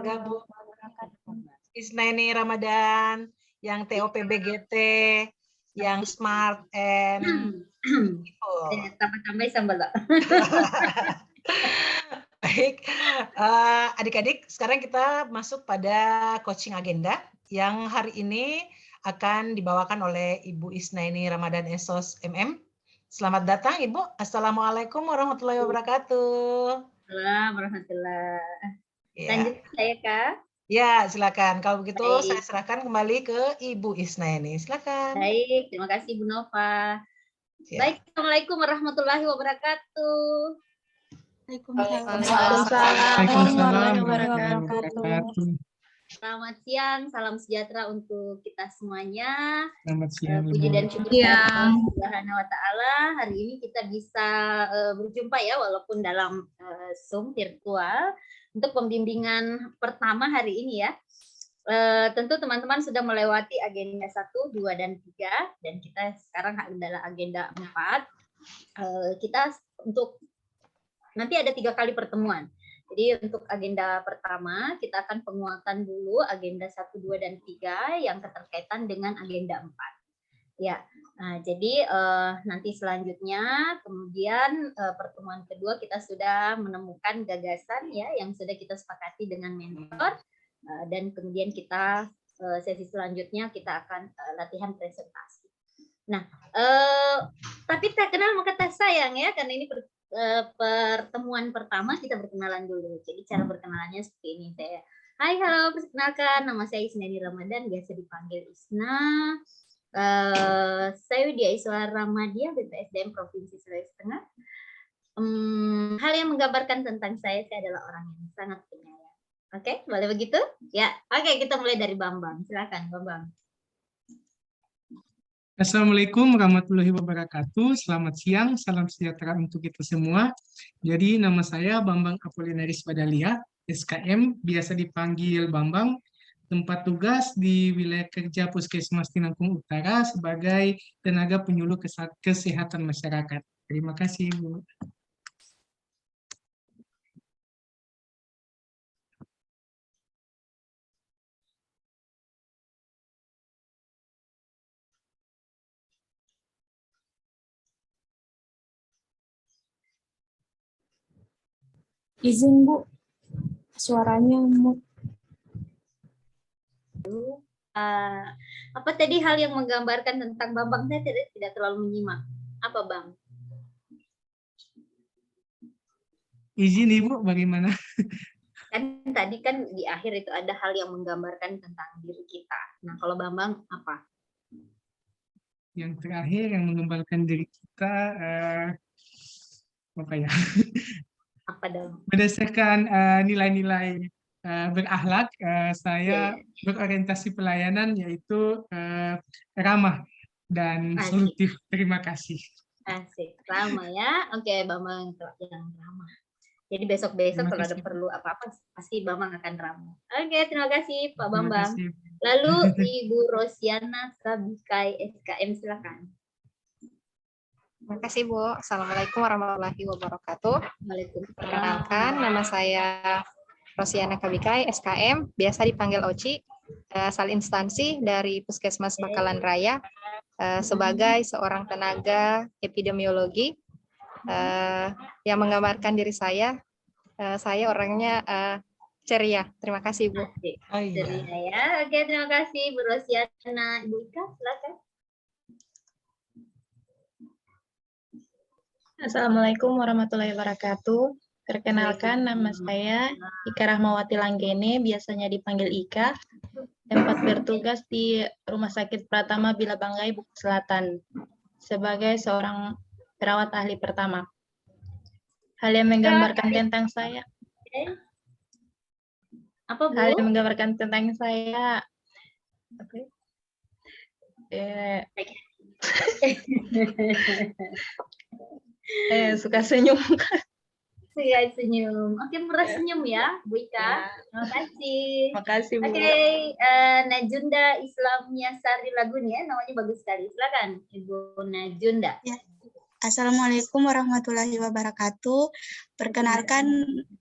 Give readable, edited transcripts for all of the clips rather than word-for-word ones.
bergabung. Isnaini Ramadan, yang TOPBGT, yang smart and tambah sambal. Baik, adik-adik, sekarang kita masuk pada coaching agenda yang hari ini akan dibawakan oleh Ibu Isnaini Ramadan Esos MM. Selamat datang Ibu. Assalamualaikum warahmatullahi wabarakatuh. Assalamualaikum warahmatullahi. Ya. Lanjut saya Kak. Ya, silakan. Kalau begitu Baik. saya serahkan kembali ke Ibu Isnaini. Silakan. Baik, terima kasih Bu Nova. Ya. Baik, Assalamualaikum warahmatullahi wabarakatuh. Waalaikumsalam warahmatullahi wabarakatuh. Selamat siang, salam sejahtera untuk kita semuanya. Selamat siang. Puji dan syukur kepada Allah Subhanahu wa Ta'ala. Hari ini kita bisa berjumpa ya, walaupun dalam Zoom virtual untuk pembimbingan pertama hari ini ya. Tentu teman-teman sudah melewati agenda 1, 2, dan 3, dan kita sekarang adalah agenda 4. Kita untuk nanti ada 3 kali pertemuan. Jadi untuk agenda pertama kita akan penguatan dulu agenda 1, 2, dan 3 yang keterkaitan dengan agenda 4. Ya, nah, jadi nanti selanjutnya kemudian pertemuan kedua kita sudah menemukan gagasan ya yang sudah kita sepakati dengan mentor dan kemudian kita sesi selanjutnya kita akan latihan presentasi. Nah, tapi tak kenal maka tak sayang ya karena ini pertemuan pertama kita berkenalan dulu. Jadi cara berkenalannya seperti ini. Hai, halo, perkenalkan nama saya Isnaini Ramadan, biasa dipanggil Isna. Saya Widya Iswara Ramadia, BPSDM Provinsi Sulawesi Tengah. Hal yang menggambarkan tentang saya adalah orang yang sangat penyayang. Oke, boleh begitu? Ya, oke, kita mulai dari Bambang. Silakan, Bambang. Assalamualaikum warahmatullahi wabarakatuh. Selamat siang, salam sejahtera untuk kita semua. Jadi nama saya Bambang Apolinaris Badalia, SKM, biasa dipanggil Bambang. Tempat tugas di wilayah kerja Puskesmas Tinangkung Utara sebagai tenaga penyuluh kesehatan masyarakat. Terima kasih, Bu. Izin Bu, suaranya mute. Apa tadi hal yang menggambarkan tentang Bambang? Saya tidak terlalu menyimak. Apa Bang? Izin Ibu, bagaimana? Kan tadi kan di akhir itu ada hal yang menggambarkan tentang diri kita. Nah kalau Bambang apa? Yang terakhir yang menggambarkan diri kita, apa ya? Apa dong? Berdasarkan nilai-nilai berakhlak, saya berorientasi pelayanan yaitu ramah dan solutif. Terima kasih. Asik, ramah ya. Oke, Bambang yang ramah. Jadi besok-besok kalau ada perlu apa-apa pasti Bambang akan ramah. Oke, terima kasih Pak Bambang. Lalu Ibu Rosiana Sabikai SKM, silakan. Terima kasih Bu. Assalamualaikum warahmatullahi wabarakatuh. Perkenalkan, nama saya Rosiana Kabikai, SKM, biasa dipanggil Oci, asal instansi dari Puskesmas Bakalan Raya, sebagai seorang tenaga epidemiologi. Yang menggambarkan diri saya orangnya ceria. Terima kasih Bu. Ceria ya. Oke, terima kasih Bu Rosiana. Ibu Ika, silakan. Assalamualaikum warahmatullahi wabarakatuh. Perkenalkan, nama saya Ika Rahmawati Langgene, biasanya dipanggil Ika. Tempat bertugas di Rumah Sakit Pratama Bilabanggai, Bukit Selatan, sebagai seorang perawat ahli pertama. Hal yang menggambarkan tentang saya. Apa Bu? Hal yang menggambarkan tentang saya. Suka senyum. Suka senyum. Oke, murah senyum ya, Bu Ika. Terima kasih. Terima kasih, Bu. Oke, Najunda Islamnya Sari Lagun ya, namanya bagus sekali. Silakan, Ibu Najunda. Ya. Assalamualaikum warahmatullahi wabarakatuh. Perkenalkan,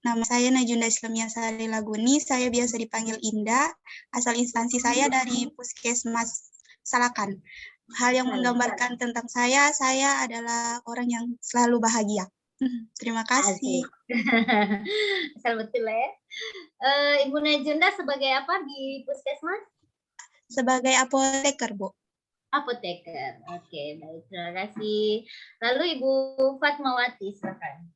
nama saya Najunda Islamia Sari Laguni, saya biasa dipanggil Indah, asal instansi saya dari Puskesmas Salakan. Hal yang menggambarkan tentang saya adalah orang yang selalu bahagia. Terima kasih. Asal betul ya. Ibu Najunda sebagai apa di Puskesmas? Sebagai apoteker, Bu. Apoteker. Oke, baik. Terima kasih. Lalu Ibu Fatmawati, silakan.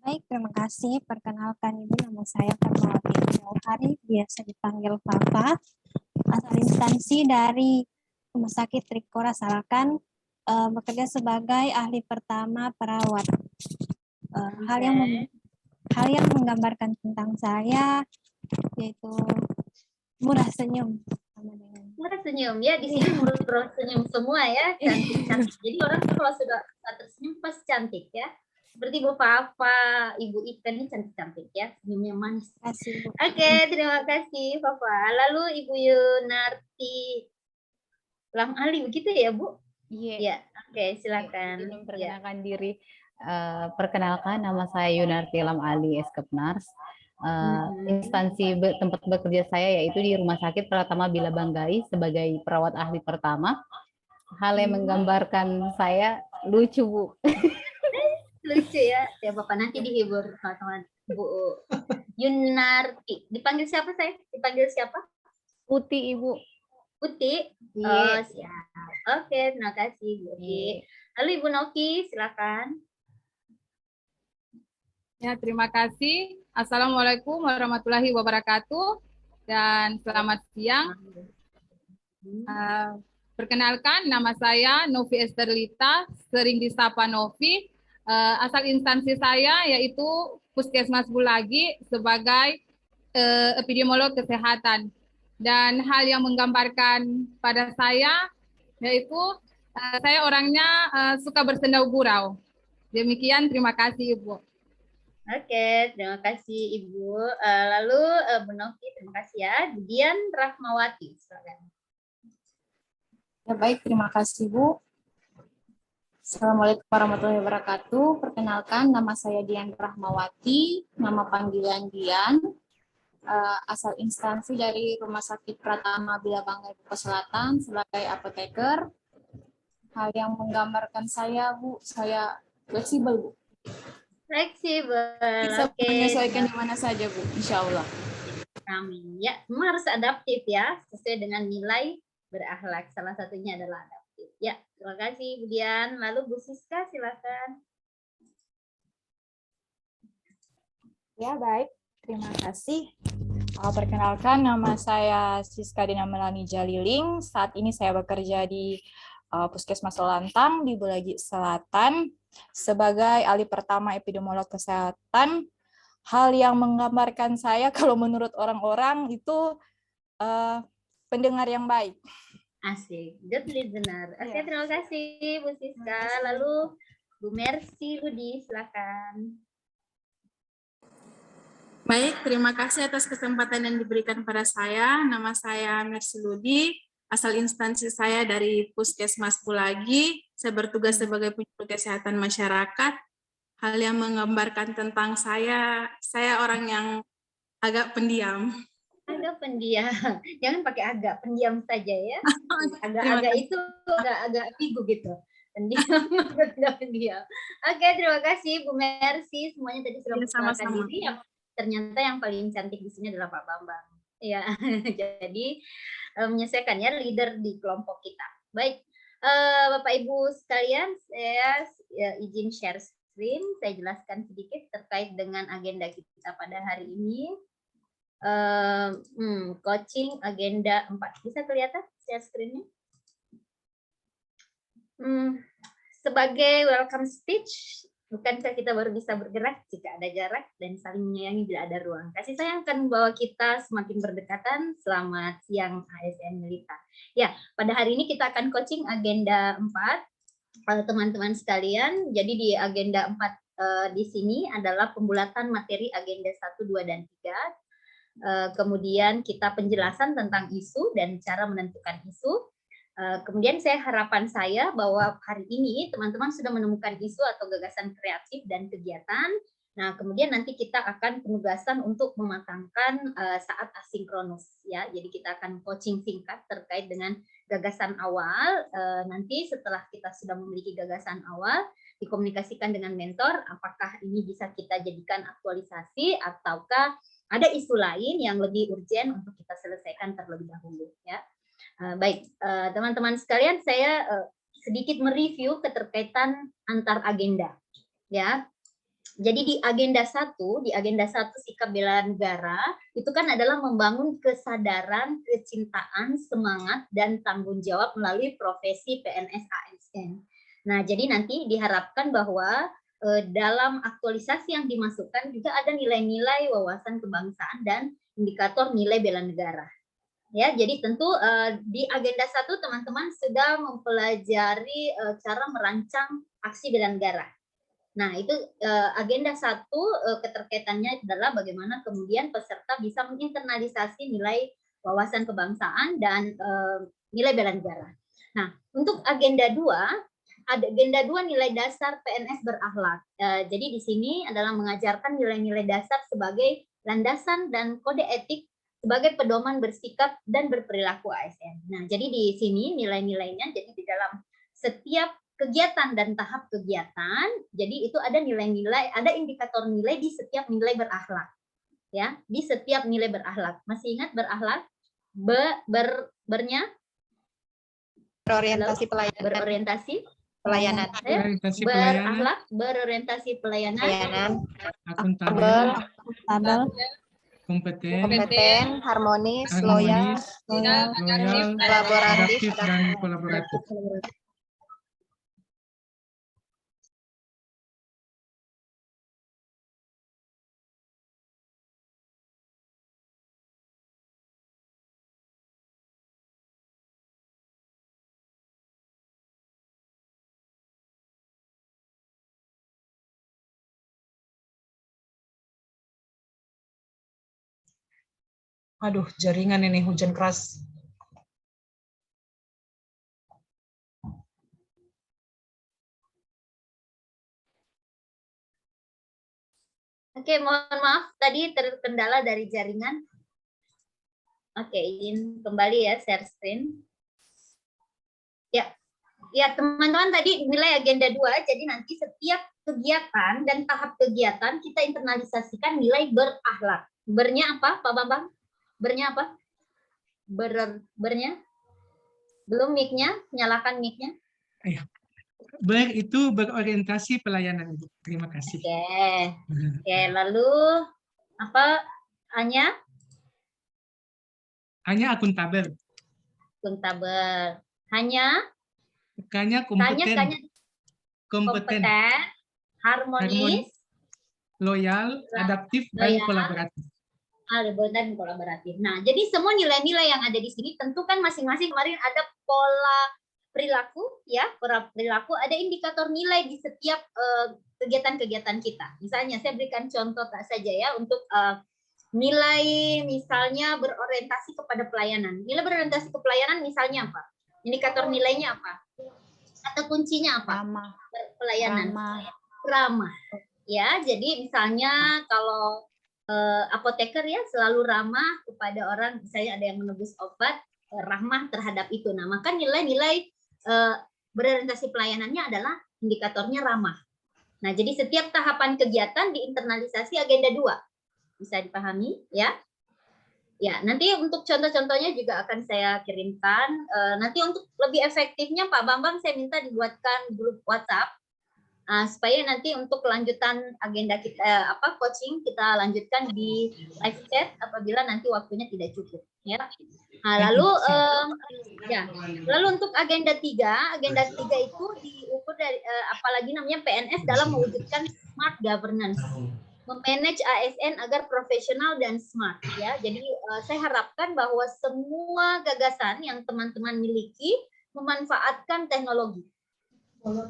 Baik, terima kasih. Perkenalkan Ibu, nama saya Fatmawati Jauhari, biasa dipanggil Fafa. Asal instansi dari Rumah Sakit Trikora Salakan, bekerja sebagai ahli pertama perawat. Hal yang menggambarkan tentang saya yaitu murah senyum. Murah senyum ya, di sini murah senyum semua ya, cantik-cantik. Jadi orang kalau sudah tersenyum pasti cantik ya. Seperti Bu Fafa, Ibu Ika ini cantik-cantik ya, senyumnya manis. Oke, terima kasih Fafa. Lalu Ibu Yunarti Lam Ali, begitu ya Bu? Iya. Ya, oke, silakan. Izin memperkenalkan diri. Perkenalkan, nama saya Yunarti Lam Ali, Eskepnars. Instansi tempat bekerja saya yaitu di Rumah Sakit Pratama Bila Banggai sebagai perawat ahli pertama. Hal yang menggambarkan saya lucu, Bu. Lucu ya, ya Bapak nanti dihibur teman-teman. Bu Yunarti, dipanggil siapa saya? Dipanggil siapa? Putih, Ibu. Putih? Oh, siap. Oke, terima kasih Bu Uti. Lalu Ibu Noki, silakan. Ya, terima kasih. Assalamualaikum warahmatullahi wabarakatuh dan selamat siang. Perkenalkan, nama saya Novi Esterlita, sering disapa Novi. Asal instansi saya yaitu Puskesmas Bulagi sebagai epidemiolog kesehatan. Dan hal yang menggambarkan pada saya yaitu saya orangnya suka bersendau gurau. Demikian, terima kasih Ibu. Oke, terima kasih Ibu. Lalu Bu Novi, terima kasih ya. Dian Rahmawati, silakan. Ya, baik, terima kasih Bu. Assalamualaikum warahmatullahi wabarakatuh. Perkenalkan, nama saya Dian Rahmawati, nama panggilan Dian, asal instansi dari Rumah Sakit Pratama Bila Banggai Buka Selatan sebagai apoteker. Hal yang menggambarkan saya, Bu, saya fleksibel, Bu. Fleksibel. Bisa menyesuaikan di mana saja, Bu, insya Allah. Amin. Ya, semua harus adaptif ya, sesuai dengan nilai berakhlak. Salah satunya adalah adaptif. Ya, terima kasih Bu Dian. Lalu Bu Siska, silakan. Ya, baik. Terima kasih. Perkenalkan, nama saya Siska Dina Melani Jaliling. Saat ini saya bekerja di Puskesmas Selantang di Bulagi Selatan sebagai ahli pertama epidemiolog kesehatan. Hal yang menggambarkan saya kalau menurut orang-orang itu pendengar yang baik. Asik, good listener. Oke, terima kasih Bu Siska. Lalu Bu Mercy Ludi, silakan. Baik, terima kasih atas kesempatan yang diberikan pada saya. Nama saya Mercy Ludi, asal instansi saya dari Puskesmas Bulagi. Saya bertugas sebagai penyuluh kesehatan masyarakat. Hal yang menggambarkan tentang saya orang yang agak pendiam. Agak pendiam, jangan pakai agak, pendiam saja ya. Agak-agak itu agak figu gitu. Pendiam, agak pendiam. Oke, terima kasih Bu Mercy. Semuanya tadi sudah memperkenalkan diri. Ternyata yang paling cantik di sini adalah Pak Bambang. Ya, jadi menyesuaikan ya leader di kelompok kita. Baik, Bapak Ibu sekalian, saya izin share screen. Saya jelaskan sedikit terkait dengan agenda kita pada hari ini. Coaching agenda 4. Bisa kelihatan share screen-nya? Sebagai welcome speech, bukankah kita baru bisa bergerak jika ada jarak dan saling menyayangi bila ada ruang. Kasih sayang akan membawa kita semakin berdekatan. Selamat siang ASN Melita. Ya, pada hari ini kita akan coaching agenda 4. Teman-teman sekalian, jadi di agenda 4 di sini adalah pembulatan materi agenda 1, 2, dan 3. Kemudian kita penjelasan tentang isu dan cara menentukan isu. Kemudian harapan saya bahwa hari ini teman-teman sudah menemukan isu atau gagasan kreatif dan kegiatan Nah, kemudian nanti kita akan penugasan untuk mematangkan saat asinkronus ya. Jadi kita akan coaching singkat terkait dengan gagasan awal. Nanti setelah kita sudah memiliki gagasan awal, dikomunikasikan dengan mentor apakah ini bisa kita jadikan aktualisasi ataukah ada isu lain yang lebih urgent untuk kita selesaikan terlebih dahulu ya. Baik, teman-teman sekalian, saya sedikit mereview keterkaitan antar agenda ya. Jadi di agenda 1 sikap bela negara itu kan adalah membangun kesadaran, kecintaan, semangat dan tanggung jawab melalui profesi PNS ASN. Nah, jadi nanti diharapkan bahwa dalam aktualisasi yang dimasukkan juga ada nilai-nilai wawasan kebangsaan dan indikator nilai bela negara. Ya, jadi tentu di agenda 1 teman-teman sudah mempelajari cara merancang aksi bela negara. Nah, itu agenda 1 keterkaitannya adalah bagaimana kemudian peserta bisa menginternalisasi nilai wawasan kebangsaan dan nilai bela negara. Nah, untuk agenda 2, ada agenda 2 nilai dasar PNS berakhlak. Jadi di sini adalah mengajarkan nilai-nilai dasar sebagai landasan dan kode etik sebagai pedoman bersikap dan berperilaku ASN. Nah, jadi di sini nilai-nilainya jadi di dalam setiap kegiatan dan tahap kegiatan, jadi itu ada nilai-nilai, ada indikator nilai di setiap nilai berakhlak. Ya, di setiap nilai berakhlak. Masih ingat berakhlak? Berorientasi pelayanan. Berorientasi Pelayanan. Berakhlak, berorientasi pelayanan. Akuntabel. Kompeten, harmonis, loyal, kolaboratif, dan kolaboratif. Aduh, jaringan ini hujan keras. Oke, mohon maaf tadi terkendala dari jaringan. Oke, izin kembali ya share screen. Ya, teman-teman tadi nilai agenda 2, jadi nanti setiap kegiatan dan tahap kegiatan kita internalisasikan nilai berakhlak. Bernya apa, Pak Bambang? Bernya apa? Bernya? Belum mic-nya, nyalakan mic-nya. Ayo. Ber itu berorientasi pelayanan, Ibu. Terima kasih. Oke, lalu apa A-nya? A-nya akuntabel. Akuntabel. Hanya? K-nya kompeten. Kompeten, harmonis, loyal, adaptif, dan kolaboratif. Dan kolaboratif. Nah, jadi semua nilai-nilai yang ada di sini tentu kan masing-masing kemarin ada pola perilaku ya, pola perilaku, ada indikator nilai di setiap kegiatan-kegiatan kita. Misalnya saya berikan contoh saja ya untuk nilai misalnya berorientasi kepada pelayanan. Nilai berorientasi ke pelayanan misalnya apa? Indikator nilainya apa? Atau kuncinya apa? Pelayanan. Ramah. Ya, jadi misalnya kalau apoteker ya selalu ramah kepada orang, misalnya ada yang menebus obat, ramah terhadap itu. Nah, maka nilai-nilai berorientasi pelayanannya adalah indikatornya ramah. Nah, jadi setiap tahapan kegiatan diinternalisasi agenda 2. Bisa dipahami ya? Ya, nanti untuk contoh-contohnya juga akan saya kirimkan. Nanti untuk lebih efektifnya Pak Bambang saya minta dibuatkan grup WhatsApp supaya nanti untuk kelanjutan agenda kita coaching kita lanjutkan di live chat apabila nanti waktunya tidak cukup ya. Nah, lalu untuk agenda 3 itu diukur dari apalagi namanya PNS dalam mewujudkan smart governance. Memanage ASN agar profesional dan smart ya. Jadi saya harapkan bahwa semua gagasan yang teman-teman miliki memanfaatkan teknologi.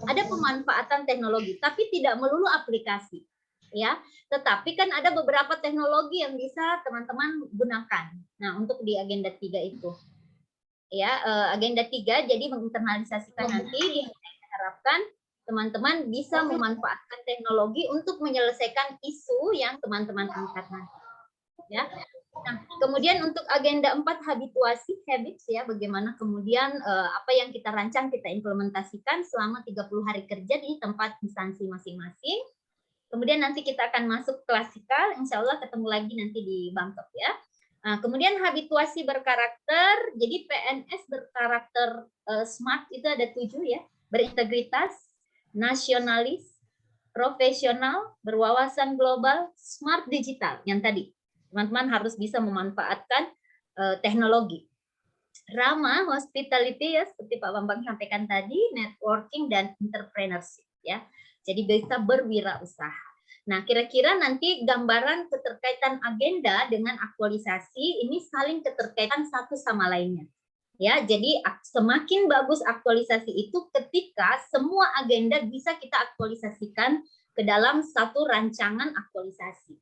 Ada pemanfaatan teknologi, tapi tidak melulu aplikasi ya. Tetapi kan ada beberapa teknologi yang bisa teman-teman gunakan. Nah, untuk di agenda 3 itu. Ya, agenda 3 jadi menginternalisasikan nanti yang saya harapkan teman-teman bisa memanfaatkan teknologi untuk menyelesaikan isu yang teman-teman angkat nanti. Ya. Nah, kemudian untuk agenda 4 habituasi, habits ya, bagaimana kemudian apa yang kita rancang kita implementasikan selama 30 hari kerja di tempat instansi masing-masing. Kemudian nanti kita akan masuk klasikal, insya Allah ketemu lagi nanti di Bangkok ya. Nah, kemudian habituasi berkarakter, jadi PNS berkarakter SMART itu ada 7 ya, berintegritas, nasionalis, profesional, berwawasan global, smart digital. Yang tadi, teman-teman harus bisa memanfaatkan teknologi. Ramah, hospitality ya, seperti Pak Bambang sampaikan tadi, networking dan entrepreneurship ya. Jadi bisa berwirausaha. Nah, kira-kira nanti gambaran keterkaitan agenda dengan aktualisasi ini saling keterkaitan satu sama lainnya. Ya, jadi semakin bagus aktualisasi itu ketika semua agenda bisa kita aktualisasikan ke dalam satu rancangan aktualisasi.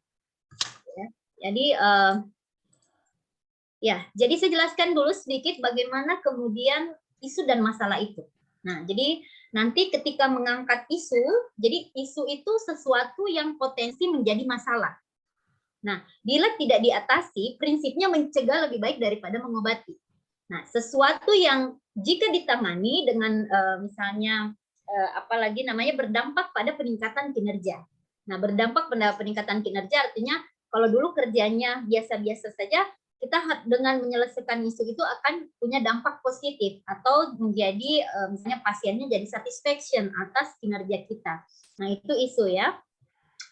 Ya, jadi saya jelaskan dulu sedikit bagaimana kemudian isu dan masalah itu. Nah, jadi nanti ketika mengangkat isu, jadi isu itu sesuatu yang potensi menjadi masalah. Nah, bila tidak diatasi, prinsipnya mencegah lebih baik daripada mengobati. Nah, sesuatu yang jika ditangani dengan misalnya apalagi namanya berdampak pada peningkatan kinerja. Nah, berdampak pada peningkatan kinerja artinya kalau dulu kerjanya biasa-biasa saja, kita dengan menyelesaikan isu itu akan punya dampak positif atau menjadi misalnya pasiennya jadi satisfaction atas kinerja kita. Nah, itu isu ya.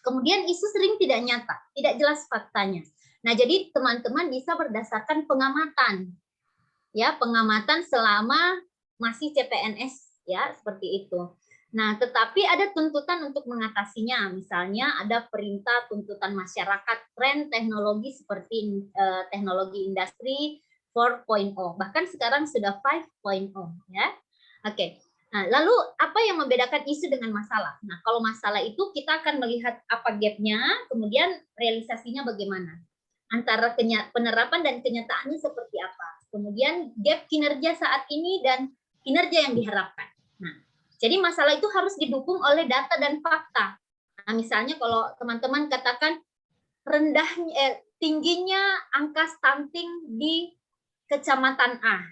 Kemudian isu sering tidak nyata, tidak jelas faktanya. Nah, jadi teman-teman bisa berdasarkan pengamatan. Ya, pengamatan selama masih CPNS ya, seperti itu. Nah, tetapi ada tuntutan untuk mengatasinya. Misalnya ada perintah tuntutan masyarakat, tren teknologi seperti teknologi industri 4.0. Bahkan sekarang sudah 5.0 ya. Oke. Nah, lalu apa yang membedakan isu dengan masalah? Nah, kalau masalah itu kita akan melihat apa gap-nya, kemudian realisasinya bagaimana. Antara penerapan dan kenyataannya seperti apa. Kemudian gap kinerja saat ini dan kinerja yang diharapkan. Nah, jadi masalah itu harus didukung oleh data dan fakta. Nah, misalnya kalau teman-teman katakan tingginya angka stunting di kecamatan A,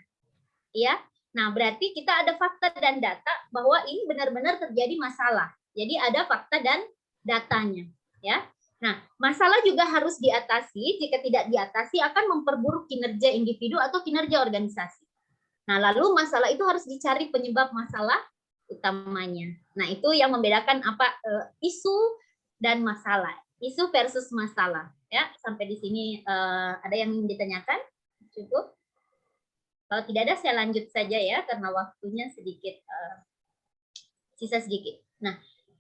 ya. Nah, berarti kita ada fakta dan data bahwa ini benar-benar terjadi masalah. Jadi ada fakta dan datanya, ya. Nah, masalah juga harus diatasi. Jika tidak diatasi akan memperburuk kinerja individu atau kinerja organisasi. Nah, lalu masalah itu harus dicari penyebab masalah utamanya. Nah, itu yang membedakan apa isu dan masalah. Isu versus masalah. Ya, sampai di sini ada yang ingin ditanyakan? Cukup? Kalau tidak ada, saya lanjut saja ya, karena waktunya sedikit sisa sedikit. Nah,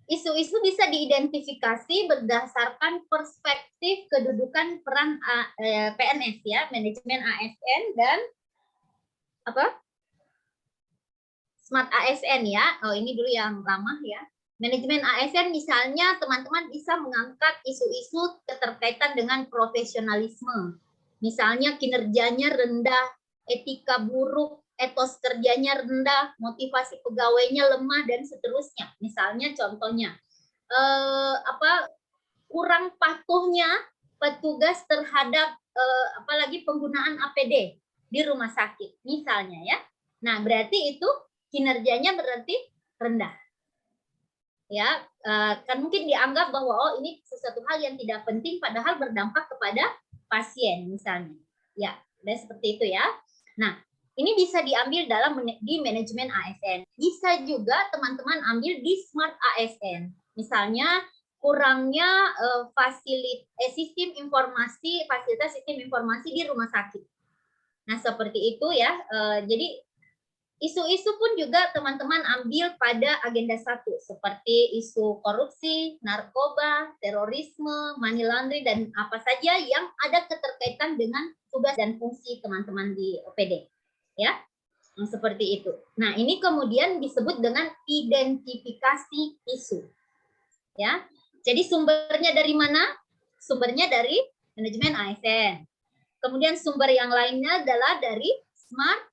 isu-isu bisa diidentifikasi berdasarkan perspektif kedudukan peran PNS ya, manajemen ASN dan apa? Smart ASN ya. Oh, ini dulu yang lama ya. Manajemen ASN misalnya teman-teman bisa mengangkat isu-isu keterkaitan dengan profesionalisme. Misalnya kinerjanya rendah, etika buruk, etos kerjanya rendah, motivasi pegawainya lemah dan seterusnya. Misalnya contohnya kurang patuhnya petugas terhadap apalagi penggunaan APD di rumah sakit misalnya ya. Nah, berarti itu kinerjanya berarti rendah. Ya, kan mungkin dianggap bahwa oh ini sesuatu hal yang tidak penting padahal berdampak kepada pasien misalnya. Ya, dan seperti itu ya. Nah, ini bisa diambil di manajemen ASN. Bisa juga teman-teman ambil di smart ASN. Misalnya kurangnya fasilitas sistem informasi di rumah sakit. Nah, seperti itu ya. Jadi isu-isu pun juga teman-teman ambil pada agenda 1 seperti isu korupsi, narkoba, terorisme, money laundering dan apa saja yang ada keterkaitan dengan tugas dan fungsi teman-teman di OPD. Ya, seperti itu. Nah, ini kemudian disebut dengan identifikasi isu. Ya, jadi sumbernya dari mana? Sumbernya dari manajemen ASN. Kemudian sumber yang lainnya adalah dari smart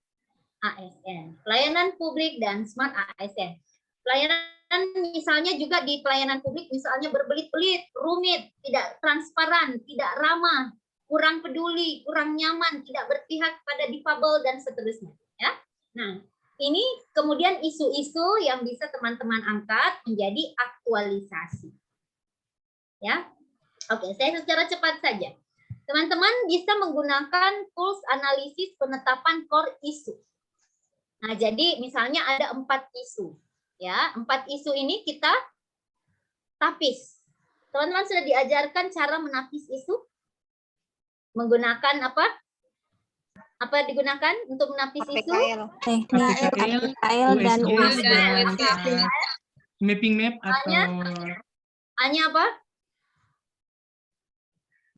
ASN, pelayanan publik dan smart ASN. Pelayanan misalnya juga di pelayanan publik, misalnya berbelit-belit, rumit, tidak transparan, tidak ramah, kurang peduli, kurang nyaman, tidak berpihak pada difabel, dan seterusnya. Ya. Nah, ini kemudian isu-isu yang bisa teman-teman angkat menjadi aktualisasi. Ya, oke, saya secara cepat saja. Teman-teman bisa menggunakan tools analisis penetapan core isu. Nah, jadi misalnya ada 4 isu. Ya, 4 isu ini kita tapis. Teman-teman sudah diajarkan cara menapis isu? Menggunakan apa? Apa digunakan untuk menapis isu? Teknik APKL dan USG. Mapping map atau hanya apa?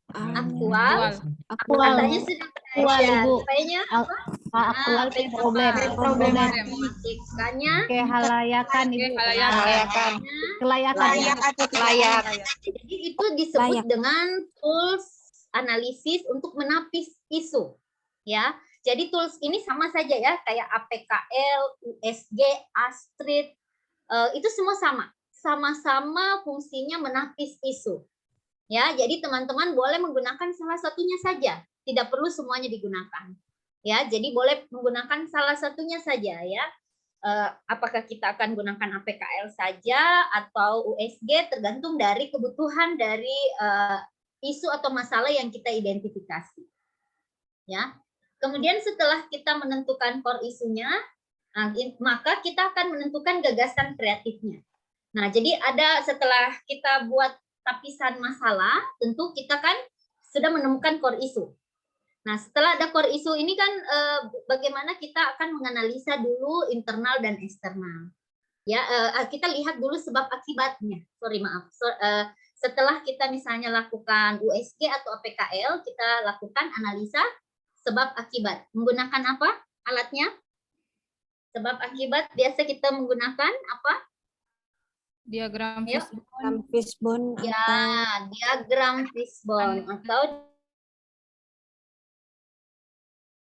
Aktual. Katanya sudah Aktual, Ibu. Kayaknya Aktual problem. Problematikanya Kehalayakan, Ibu. Kelayakan. Kelayak. Jadi itu disebut dengan tools analisis untuk menapis isu. Ya. Jadi tools ini sama saja ya, kayak APKL, USG, Astrid, itu semua sama. Sama-sama fungsinya menapis isu. Ya, jadi teman-teman boleh menggunakan salah satunya saja, tidak perlu semuanya digunakan. Ya, jadi boleh menggunakan salah satunya saja ya. Apakah kita akan gunakan APKL saja atau USG tergantung dari kebutuhan dari isu atau masalah yang kita identifikasi. Ya. Kemudian setelah kita menentukan core isunya, maka kita akan menentukan gagasan kreatifnya. Nah, jadi ada setelah kita buat tapisan masalah, tentu kita kan sudah menemukan core isu. Nah, setelah ada core isu ini kan bagaimana kita akan menganalisa dulu internal dan eksternal. Ya, kita lihat dulu sebab akibatnya. Setelah kita misalnya lakukan USG atau APKL, kita lakukan analisa sebab akibat. Menggunakan apa alatnya? Sebab akibat biasa kita menggunakan apa? Diagram fishbone. Ya, diagram fishbone atau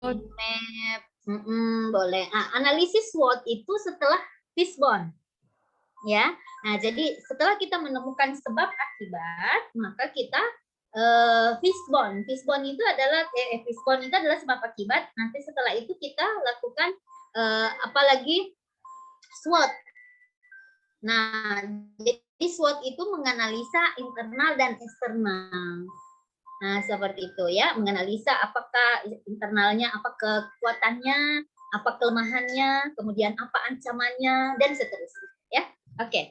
map. Boleh. Analisis SWOT itu setelah fishbone. Ya. Nah, jadi setelah kita menemukan sebab akibat, maka kita fishbone. Fishbone itu adalah sebab akibat. Nanti setelah itu kita lakukan apalagi SWOT. Nah, jadi SWOT itu menganalisa internal dan eksternal. Nah, seperti itu ya, menganalisa apakah internalnya, apa kekuatannya, apa kelemahannya, kemudian apa ancamannya, dan seterusnya. Ya, oke.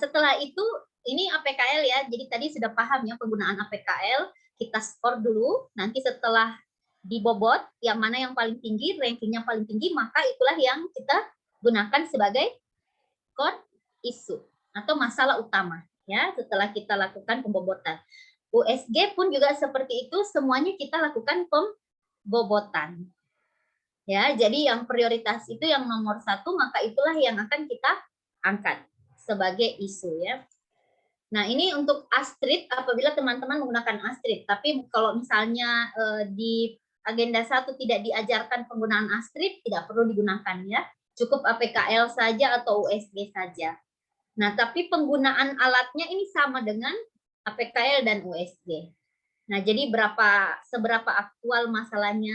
Setelah itu, ini APKL ya, jadi tadi sudah paham ya penggunaan APKL, kita skor dulu, nanti setelah dibobot, yang mana yang paling tinggi, rankingnya paling tinggi, maka itulah yang kita gunakan sebagai core isu atau masalah utama ya setelah kita lakukan pembobotan. USG pun juga seperti itu, semuanya kita lakukan pembobotan. Ya, jadi yang prioritas itu yang nomor 1, maka itulah yang akan kita angkat sebagai isu ya. Nah, ini untuk Astrid apabila teman-teman menggunakan Astrid, tapi kalau misalnya di agenda 1 tidak diajarkan penggunaan Astrid, tidak perlu digunakan ya. Cukup APKL saja atau USG saja. Nah, tapi penggunaan alatnya ini sama dengan APKL dan USG. Nah, jadi seberapa aktual masalahnya,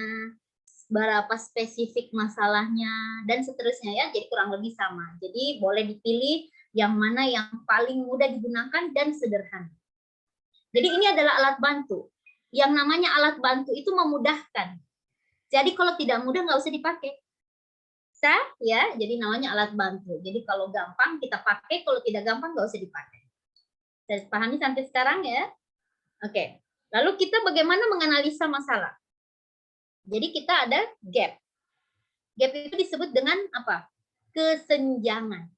berapa spesifik masalahnya, dan seterusnya ya. Jadi kurang lebih sama. Jadi boleh dipilih yang mana yang paling mudah digunakan dan sederhana. Jadi ini adalah alat bantu. Yang namanya alat bantu itu memudahkan. Jadi kalau tidak mudah nggak usah dipakai. Ya, jadi namanya alat bantu. Jadi kalau gampang kita pakai, kalau tidak gampang nggak usah dipakai. Saya pahami sampai sekarang ya. Oke. Lalu kita bagaimana menganalisa masalah? Jadi kita ada gap. Gap itu disebut dengan apa? Kesenjangan.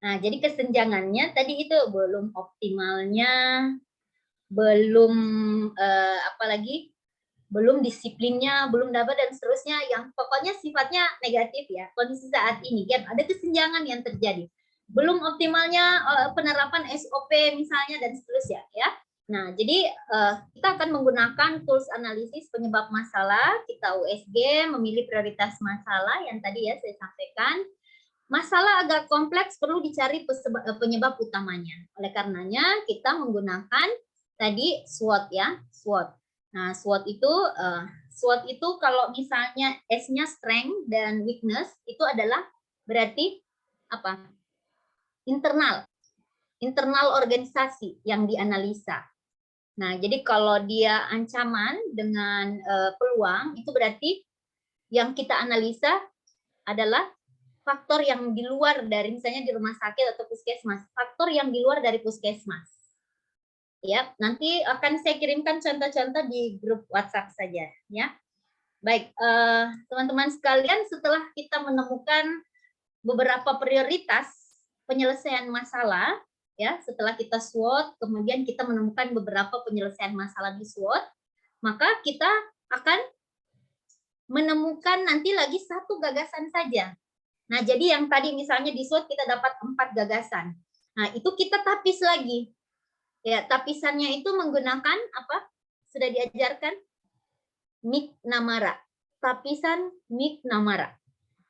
Nah, jadi kesenjangannya tadi itu belum optimalnya, belum apalagi belum disiplinnya, belum dapat dan seterusnya, yang pokoknya sifatnya negatif ya. Kondisi saat ini, gap, ada kesenjangan yang terjadi. Belum optimalnya penerapan SOP misalnya dan seterusnya ya. Nah, jadi kita akan menggunakan tools analisis penyebab masalah, kita USG, memilih prioritas masalah yang tadi ya saya sampaikan. masalah agak kompleks perlu dicari penyebab utamanya. Oleh karenanya kita menggunakan tadi SWOT ya, SWOT. Nah, SWOT itu kalau misalnya S-nya strength dan weakness itu adalah berarti apa? Internal organisasi yang dianalisa. Nah, jadi kalau dia ancaman dengan peluang itu berarti yang kita analisa adalah faktor yang di luar dari misalnya di rumah sakit atau puskesmas, faktor yang di luar dari puskesmas. Ya, nanti akan saya kirimkan contoh-contoh di grup WhatsApp saja, ya. Baik, teman-teman sekalian, setelah kita menemukan beberapa prioritas penyelesaian masalah, ya, setelah kita SWOT, kemudian kita menemukan beberapa penyelesaian masalah di SWOT, maka kita akan menemukan nanti lagi satu gagasan saja. Nah, jadi yang tadi misalnya di SWOT kita dapat 4 gagasan. Nah, itu kita tapis lagi. Ya, tapisannya itu menggunakan apa? Sudah diajarkan McNamara. Tapisan McNamara.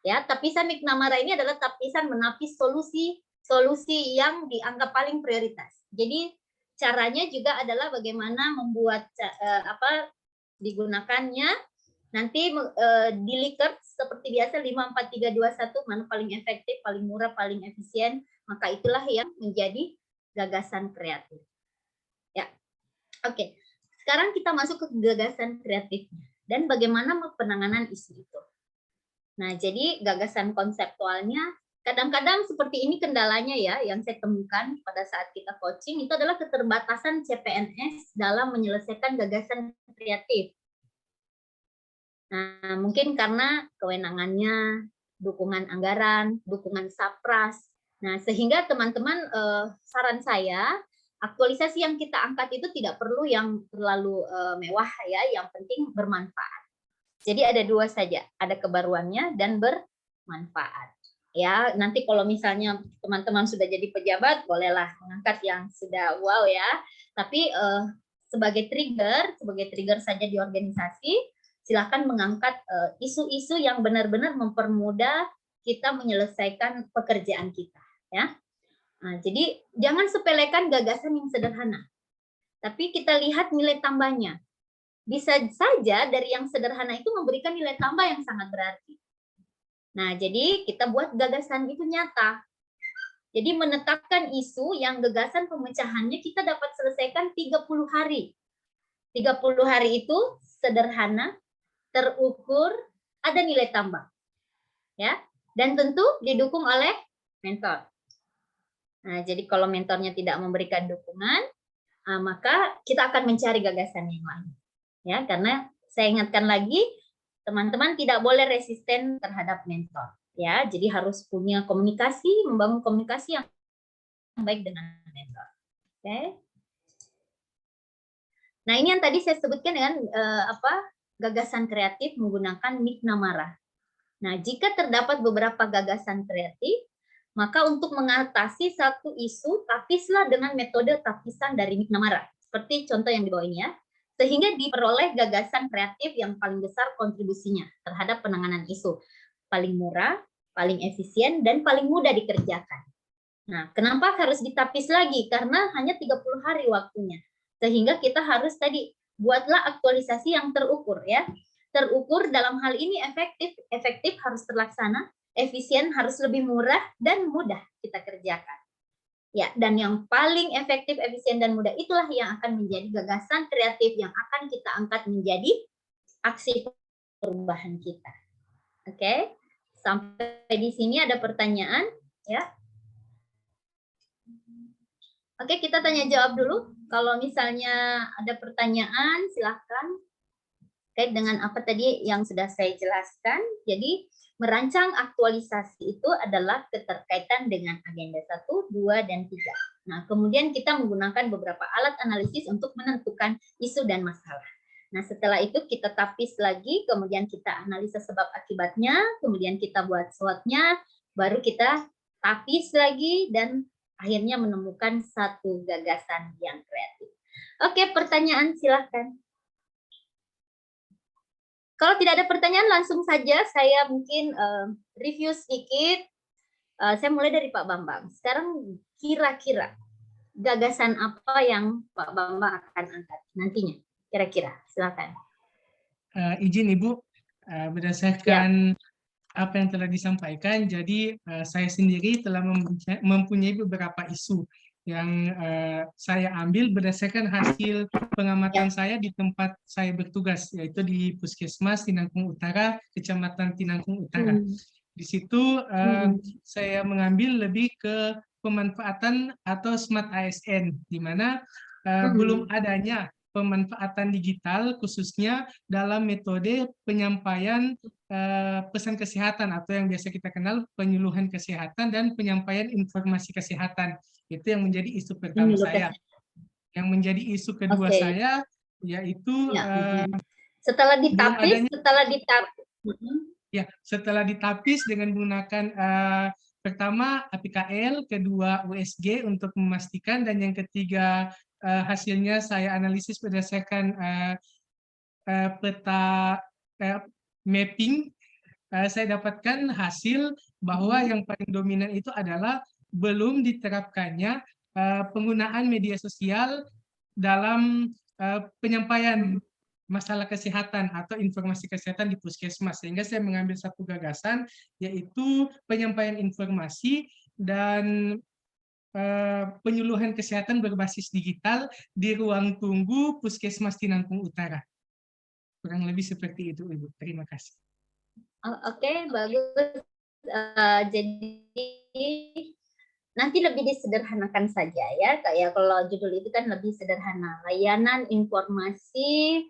Ya, tapisan McNamara ini adalah tapisan menapis solusi yang dianggap paling prioritas. Jadi caranya juga adalah bagaimana membuat digunakannya. Nanti di Likert seperti biasa 5, 4, 3, 2, 1 mana paling efektif, paling murah, paling efisien, maka itulah yang menjadi gagasan kreatif. Ya, oke. Sekarang kita masuk ke gagasan kreatifnya dan bagaimana penanganan isu itu. Nah, jadi gagasan konseptualnya kadang-kadang seperti ini kendalanya ya yang saya temukan pada saat kita coaching itu adalah keterbatasan CPNS dalam menyelesaikan gagasan kreatif. Nah, mungkin karena kewenangannya, dukungan anggaran, dukungan sapras. Nah, sehingga teman-teman saran saya, aktualisasi yang kita angkat itu tidak perlu yang terlalu mewah ya, yang penting bermanfaat. Jadi ada 2 saja, ada kebaruannya dan bermanfaat. Ya, nanti kalau misalnya teman-teman sudah jadi pejabat, bolehlah mengangkat yang sudah wow ya. Tapi sebagai trigger saja di organisasi, silakan mengangkat isu-isu yang benar-benar mempermudah kita menyelesaikan pekerjaan kita, ya. Nah, jadi jangan sepelekan gagasan yang sederhana, tapi kita lihat nilai tambahnya. Bisa saja dari yang sederhana itu memberikan nilai tambah yang sangat berarti. Nah, jadi kita buat gagasan itu nyata. Jadi menetapkan isu yang gagasan pemecahannya kita dapat selesaikan 30 hari. 30 hari itu sederhana, terukur, ada nilai tambah. Ya, dan tentu didukung oleh mentor. Nah, jadi kalau mentornya tidak memberikan dukungan, maka kita akan mencari gagasan yang lain. Ya, karena saya ingatkan lagi, teman-teman tidak boleh resisten terhadap mentor. Ya, jadi harus punya komunikasi, membangun komunikasi yang baik dengan mentor. Oke. Nah, ini yang tadi saya sebutkan dengan gagasan kreatif menggunakan McNamara. Nah, jika terdapat beberapa gagasan kreatif, maka untuk mengatasi satu isu, tapislah dengan metode tapisan dari McNamara. Seperti contoh yang di bawah ini ya. Sehingga diperoleh gagasan kreatif yang paling besar kontribusinya terhadap penanganan isu. Paling murah, paling efisien, dan paling mudah dikerjakan. Nah, kenapa harus ditapis lagi? Karena hanya 30 hari waktunya. Sehingga kita harus tadi buatlah aktualisasi yang terukur ya. Terukur dalam hal ini efektif harus terlaksana, efisien harus lebih murah dan mudah kita kerjakan. Ya, dan yang paling efektif, efisien dan mudah itulah yang akan menjadi gagasan kreatif yang akan kita angkat menjadi aksi perubahan kita. Oke. Sampai di sini ada pertanyaan ya. Oke, kita tanya jawab dulu. Kalau misalnya ada pertanyaan, silahkan. Terkait dengan apa tadi yang sudah saya jelaskan. Jadi, merancang aktualisasi itu adalah keterkaitan dengan agenda 1, 2, dan 3. Nah, kemudian kita menggunakan beberapa alat analisis untuk menentukan isu dan masalah. Nah, setelah itu kita tapis lagi, kemudian kita analisa sebab akibatnya, kemudian kita buat SWOT-nya, baru kita tapis lagi, dan akhirnya menemukan satu gagasan yang kreatif. Oke, pertanyaan silahkan. Kalau tidak ada pertanyaan, langsung saja saya mungkin review sedikit Saya mulai dari Pak Bambang. Sekarang kira-kira gagasan apa yang Pak Bambang akan angkat nantinya? Kira-kira, silakan. Izin Ibu, berdasarkan apa yang telah disampaikan, jadi saya sendiri telah mempunyai beberapa isu yang saya ambil berdasarkan hasil pengamatan saya di tempat saya bertugas, yaitu di Puskesmas Tinangkung Utara, Kecamatan Tinangkung Utara. Di situ saya mengambil lebih ke pemanfaatan atau smart ASN, di mana belum adanya pemanfaatan digital khususnya dalam metode penyampaian pesan kesehatan atau yang biasa kita kenal penyuluhan kesehatan dan penyampaian informasi kesehatan. Itu yang menjadi isu pertama saya. Yang menjadi isu kedua saya yaitu setelah ditapis, setelah ditapis dengan menggunakan pertama APKL, kedua USG untuk memastikan, dan yang ketiga hasilnya saya analisis berdasarkan peta mapping. Saya dapatkan hasil bahwa yang paling dominan itu adalah belum diterapkannya penggunaan media sosial dalam penyampaian masalah kesehatan atau informasi kesehatan di puskesmas, sehingga saya mengambil satu gagasan yaitu penyampaian informasi dan penyuluhan kesehatan berbasis digital di ruang tunggu Puskesmas Tinangkung Utara. Kurang lebih seperti itu, Ibu. Terima kasih. Oke, bagus. Jadi nanti lebih disederhanakan saja ya, kayak kalau judul itu kan lebih sederhana. Layanan informasi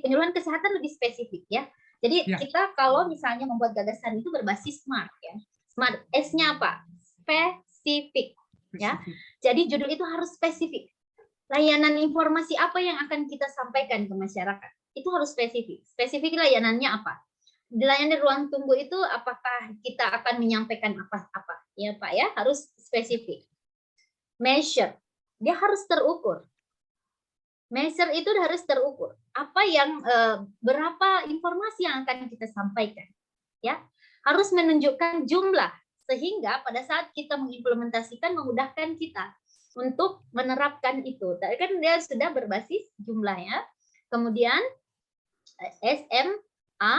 penyuluhan kesehatan lebih spesifik ya. Jadi kita kalau misalnya membuat gagasan itu berbasis smart ya. Smart S-nya apa? Spesifik ya. Jadi judul itu harus spesifik. Layanan informasi apa yang akan kita sampaikan ke masyarakat? Itu harus spesifik. Spesifik layanannya apa? Di layanan ruang tunggu itu apakah kita akan menyampaikan apa-apa? Ya Pak ya, harus spesifik. Measure, dia harus terukur. Measure itu harus terukur. Apa yang berapa informasi yang akan kita sampaikan? Ya, harus menunjukkan jumlah sehingga pada saat kita mengimplementasikan memudahkan kita untuk menerapkan itu. Tadi kan dia sudah berbasis jumlahnya. Kemudian SMA,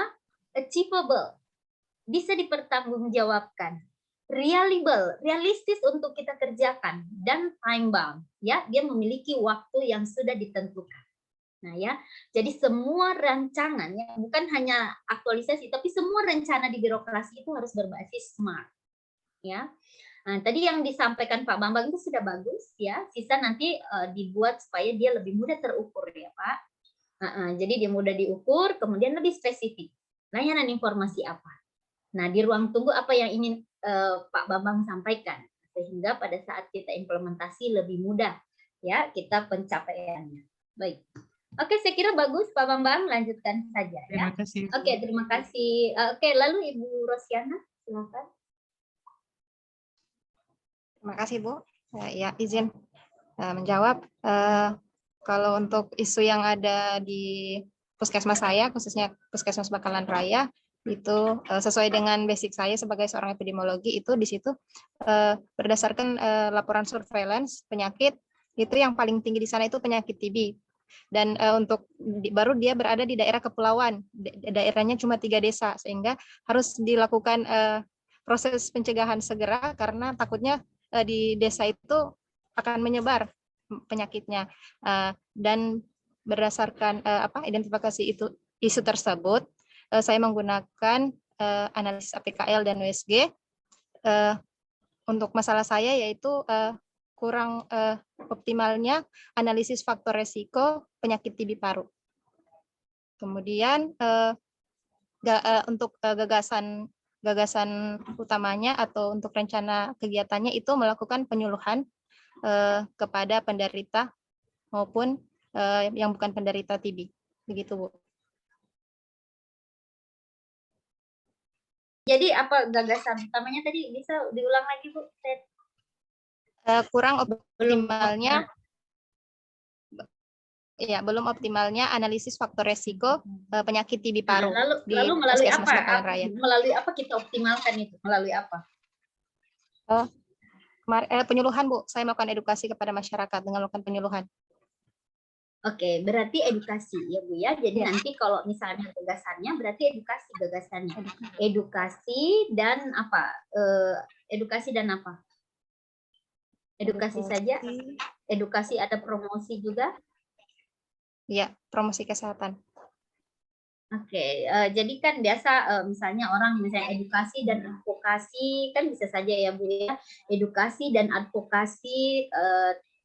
achievable, bisa dipertanggungjawabkan, reliable, realistis untuk kita kerjakan, dan time bound, ya, dia memiliki waktu yang sudah ditentukan. Nah ya, jadi semua rancangan ya, bukan hanya aktualisasi, tapi semua rencana di birokrasi itu harus berbasis smart, ya. Nah, tadi yang disampaikan Pak Bambang itu sudah bagus ya, sisa nanti dibuat supaya dia lebih mudah terukur ya Pak. Jadi dia mudah diukur, kemudian lebih spesifik. Layanan informasi apa? Nah, di ruang tunggu apa yang ingin Pak Bambang sampaikan sehingga pada saat kita implementasi lebih mudah ya kita pencapaiannya. Baik. Oke, saya kira bagus Pak Bambang, lanjutkan saja ya. Terima kasih. Oke, terima kasih. Oke, lalu Ibu Rosiana, silakan. Terima kasih Bu. Ya, izin menjawab. Kalau untuk isu yang ada di puskesmas saya, khususnya Puskesmas Bakalan Raya, itu sesuai dengan basic saya sebagai seorang epidemiologi, itu di situ berdasarkan laporan surveillance penyakit, itu yang paling tinggi di sana itu penyakit TB. Dan untuk baru dia berada di daerah kepulauan, daerahnya cuma 3 desa, sehingga harus dilakukan proses pencegahan segera karena takutnya di desa itu akan menyebar penyakitnya. Dan berdasarkan identifikasi itu isu tersebut, saya menggunakan analisis APKL dan USG. Untuk masalah saya yaitu kurang optimalnya analisis faktor resiko penyakit TB paru. Kemudian untuk gagasan utamanya atau untuk rencana kegiatannya itu melakukan penyuluhan kepada penderita maupun yang bukan penderita TB. Begitu, Bu. Jadi apa gagasan utamanya tadi, bisa diulang lagi Bu? Kurang optimalnya, ya belum optimalnya analisis faktor resiko penyakit TB paru. Lalu melalui apa? Melalui apa kita optimalkan itu? Melalui apa? Penyuluhan, Bu. Saya melakukan edukasi kepada masyarakat dengan melakukan penyuluhan. Oke, berarti edukasi ya Bu ya. Jadi nanti kalau misalnya gagasannya berarti edukasi gagasannya. Edukasi dan apa? Edukasi dan apa? Edukasi saja? Edukasi ada promosi juga? Iya, promosi kesehatan. Oke, jadi kan biasa misalnya orang misalnya edukasi dan advokasi kan bisa saja ya Bu ya. Edukasi dan advokasi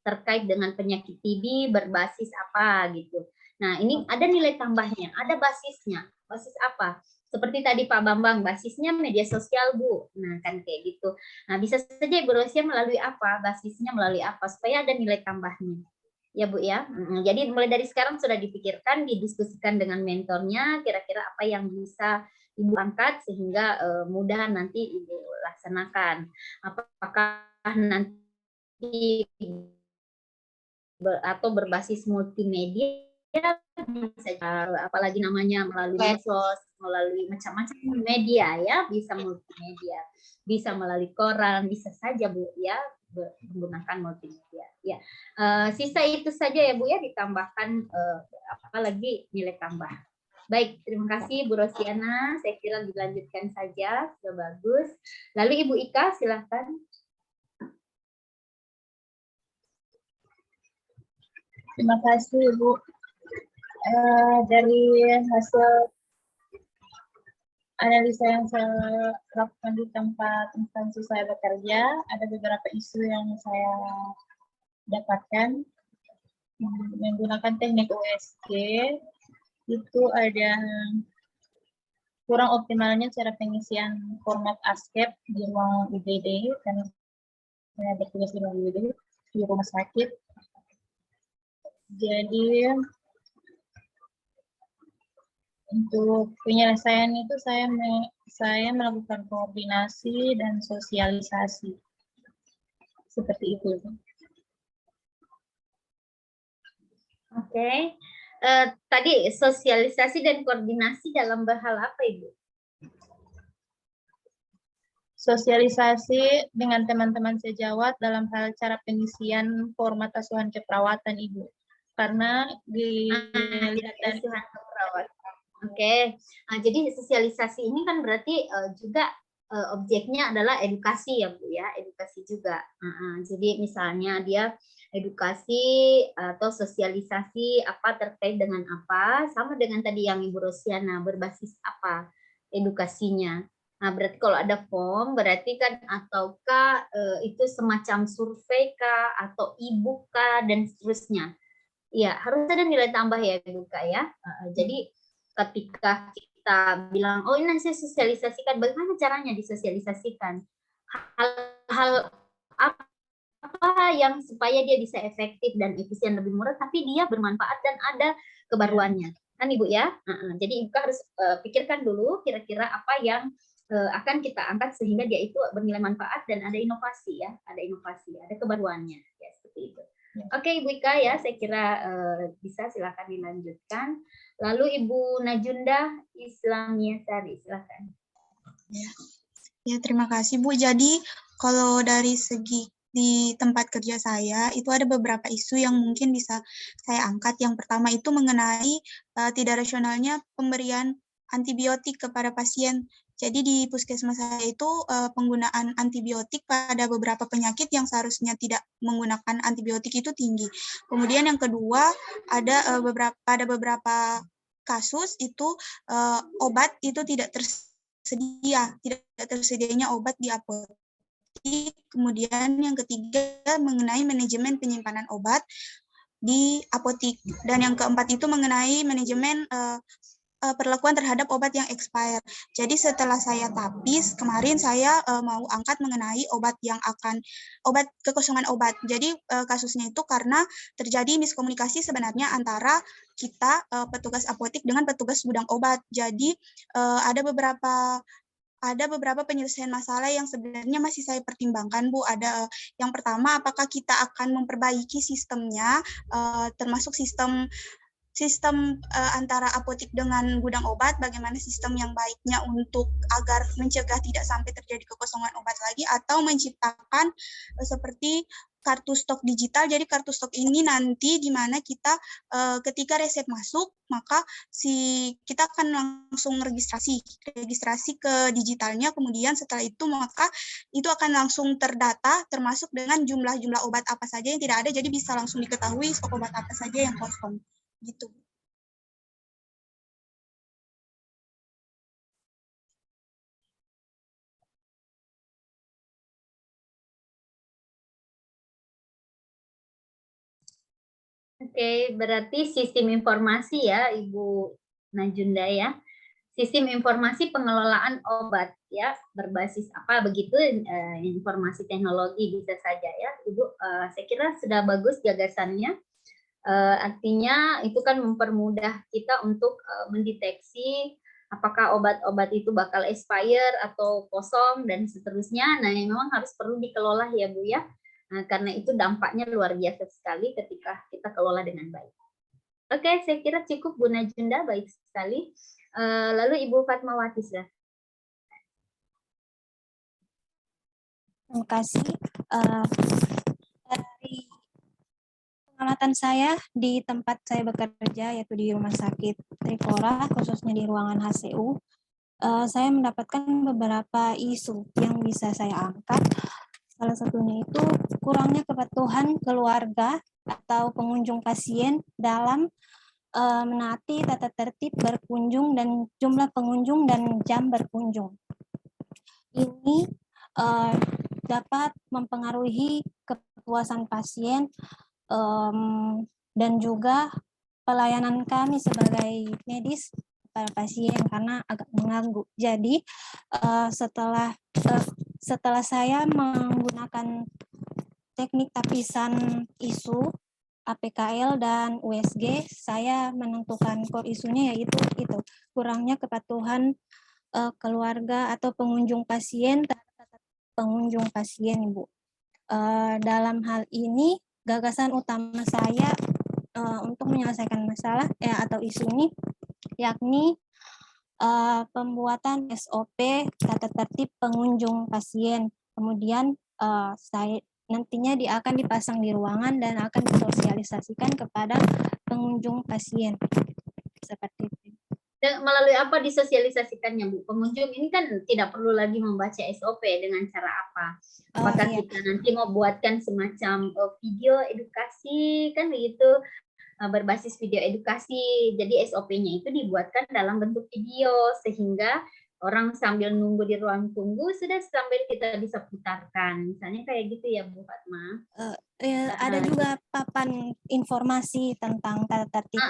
terkait dengan penyakit TB berbasis apa gitu. Nah, ini ada nilai tambahnya, ada basisnya. Basis apa? Seperti tadi Pak Bambang, basisnya media sosial, Bu. Nah, kan kayak gitu. Nah, bisa saja Ibu Rosia melalui apa? Basisnya melalui apa? Supaya ada nilai tambahnya. Ya, Bu ya. Jadi mulai dari sekarang sudah dipikirkan, didiskusikan dengan mentornya, kira-kira apa yang bisa Ibu angkat sehingga mudah nanti Ibu laksanakan. Apakah nanti atau berbasis multimedia, apalagi namanya melalui medsos, melalui macam-macam media ya, bisa multimedia, bisa melalui koran, bisa saja Bu ya, menggunakan multimedia ya. Sisa itu saja ya Bu ya, ditambahkan apalagi nilai tambah. Baik, terima kasih Bu Rosiana, saya kira dilanjutkan saja, sudah bagus. Lalu Ibu Ika silahkan. Terima kasih Ibu. Dari hasil analisa yang saya lakukan di tempat instansi saya bekerja, ada beberapa isu yang saya dapatkan menggunakan teknik USG. Itu ada kurang optimalnya cara pengisian format ASCII di ruang IGD, karena saya bertugas di ruang IGD di rumah sakit. Jadi untuk penyelesaian itu saya melakukan koordinasi dan sosialisasi seperti itu. Oke. Tadi sosialisasi dan koordinasi dalam hal apa Ibu? Sosialisasi dengan teman-teman sejawat dalam hal cara pengisian format asuhan keperawatan Ibu. Karena dilihat dari asuhan keperawatan. Oke. Jadi sosialisasi ini kan berarti juga objeknya adalah edukasi ya Bu ya, edukasi juga. Jadi misalnya dia edukasi atau sosialisasi apa terkait dengan apa, sama dengan tadi yang Ibu Rosiana, berbasis apa edukasinya. Nah, berarti kalau ada form, berarti kan ataukah itu semacam survei kah, atau e-book kah, dan seterusnya. Ya, harus ada nilai tambah ya Ibu Kak ya. Jadi ketika kita bilang, oh ini saya sosialisasikan, bagaimana caranya disosialisasikan? Hal-hal apa yang supaya dia bisa efektif dan efisien lebih murah, tapi dia bermanfaat dan ada kebaruannya. Kan Ibu ya? Jadi Ibu harus pikirkan dulu kira-kira apa yang akan kita angkat sehingga dia itu bernilai manfaat dan ada inovasi ya, ada kebaruannya. Ya, seperti itu. Oke Ibu Ika ya, saya kira bisa silakan dilanjutkan. Lalu Ibu Najunda Islamiasari, silakan. Ya, terima kasih Bu. Jadi kalau dari segi di tempat kerja saya itu ada beberapa isu yang mungkin bisa saya angkat. Yang pertama itu mengenai tidak rasionalnya pemberian antibiotik kepada pasien. Jadi di puskesmas saya itu penggunaan antibiotik pada beberapa penyakit yang seharusnya tidak menggunakan antibiotik itu tinggi. Kemudian yang kedua ada beberapa kasus itu obat itu tidak tersedianya obat di apotek. Kemudian yang ketiga mengenai manajemen penyimpanan obat di apotek, dan yang keempat itu mengenai manajemen perlakuan terhadap obat yang expired. Jadi setelah saya tapis kemarin saya mau angkat mengenai obat kekosongan obat. Jadi kasusnya itu karena terjadi miskomunikasi sebenarnya antara kita petugas apotek dengan petugas gudang obat. Jadi ada beberapa penyelesaian masalah yang sebenarnya masih saya pertimbangkan, Bu. Ada yang pertama, apakah kita akan memperbaiki sistemnya, termasuk sistem sistem antara apotik dengan gudang obat, bagaimana sistem yang baiknya untuk agar mencegah tidak sampai terjadi kekosongan obat lagi, atau menciptakan seperti kartu stok digital. Jadi kartu stok ini nanti di mana kita ketika resep masuk, maka kita akan langsung registrasi ke digitalnya, kemudian setelah itu maka itu akan langsung terdata termasuk dengan jumlah obat apa saja yang tidak ada, jadi bisa langsung diketahui stok obat apa saja yang kosong. Gitu. Oke, berarti sistem informasi ya, Ibu Najunda ya. Sistem informasi pengelolaan obat ya, berbasis apa begitu, informasi teknologi bisa saja ya, Ibu. Saya kira sudah bagus gagasannya. Artinya itu kan mempermudah kita untuk mendeteksi apakah obat-obat itu bakal expire atau kosong dan seterusnya. Nah, yang memang harus perlu dikelola ya Bu ya. Nah, karena itu dampaknya luar biasa sekali ketika kita kelola dengan baik. Oke, saya kira cukup Bu Najunda, baik sekali. Lalu Ibu Fatmawati sudah. Terima kasih. Dari pengamatan saya di tempat saya bekerja, yaitu di Rumah Sakit Trikora, khususnya di ruangan HCU, saya mendapatkan beberapa isu yang bisa saya angkat. Salah satunya itu kurangnya kepatuhan keluarga atau pengunjung pasien dalam menaati tata tertib berkunjung dan jumlah pengunjung dan jam berkunjung. Ini dapat mempengaruhi kepuasan pasien dan juga pelayanan kami sebagai medis pada pasien karena agak mengganggu. Jadi setelah saya menggunakan teknik tapisan isu APKL dan USG, saya menentukan core isunya yaitu itu kurangnya kepatuhan keluarga atau pengunjung pasien terhadap pengunjung pasien, Ibu. Dalam hal ini gagasan utama saya untuk menyelesaikan masalah atau isu ini yakni pembuatan SOP tata tertib pengunjung pasien. Kemudian nantinya dia akan dipasang di ruangan dan akan disosialisasikan kepada pengunjung pasien. Seperti itu. Dan melalui apa disosialisasikannya, Bu? Pengunjung ini kan tidak perlu lagi membaca SOP, dengan cara apa? Apakah kita nanti mau buatkan semacam video edukasi, kan begitu, berbasis video edukasi. Jadi SOP-nya itu dibuatkan dalam bentuk video, sehingga orang sambil nunggu di ruang tunggu sudah sambil kita bisa putarkan. Misalnya kayak gitu ya, Bu Fatma? Ada juga papan informasi tentang tata tertib.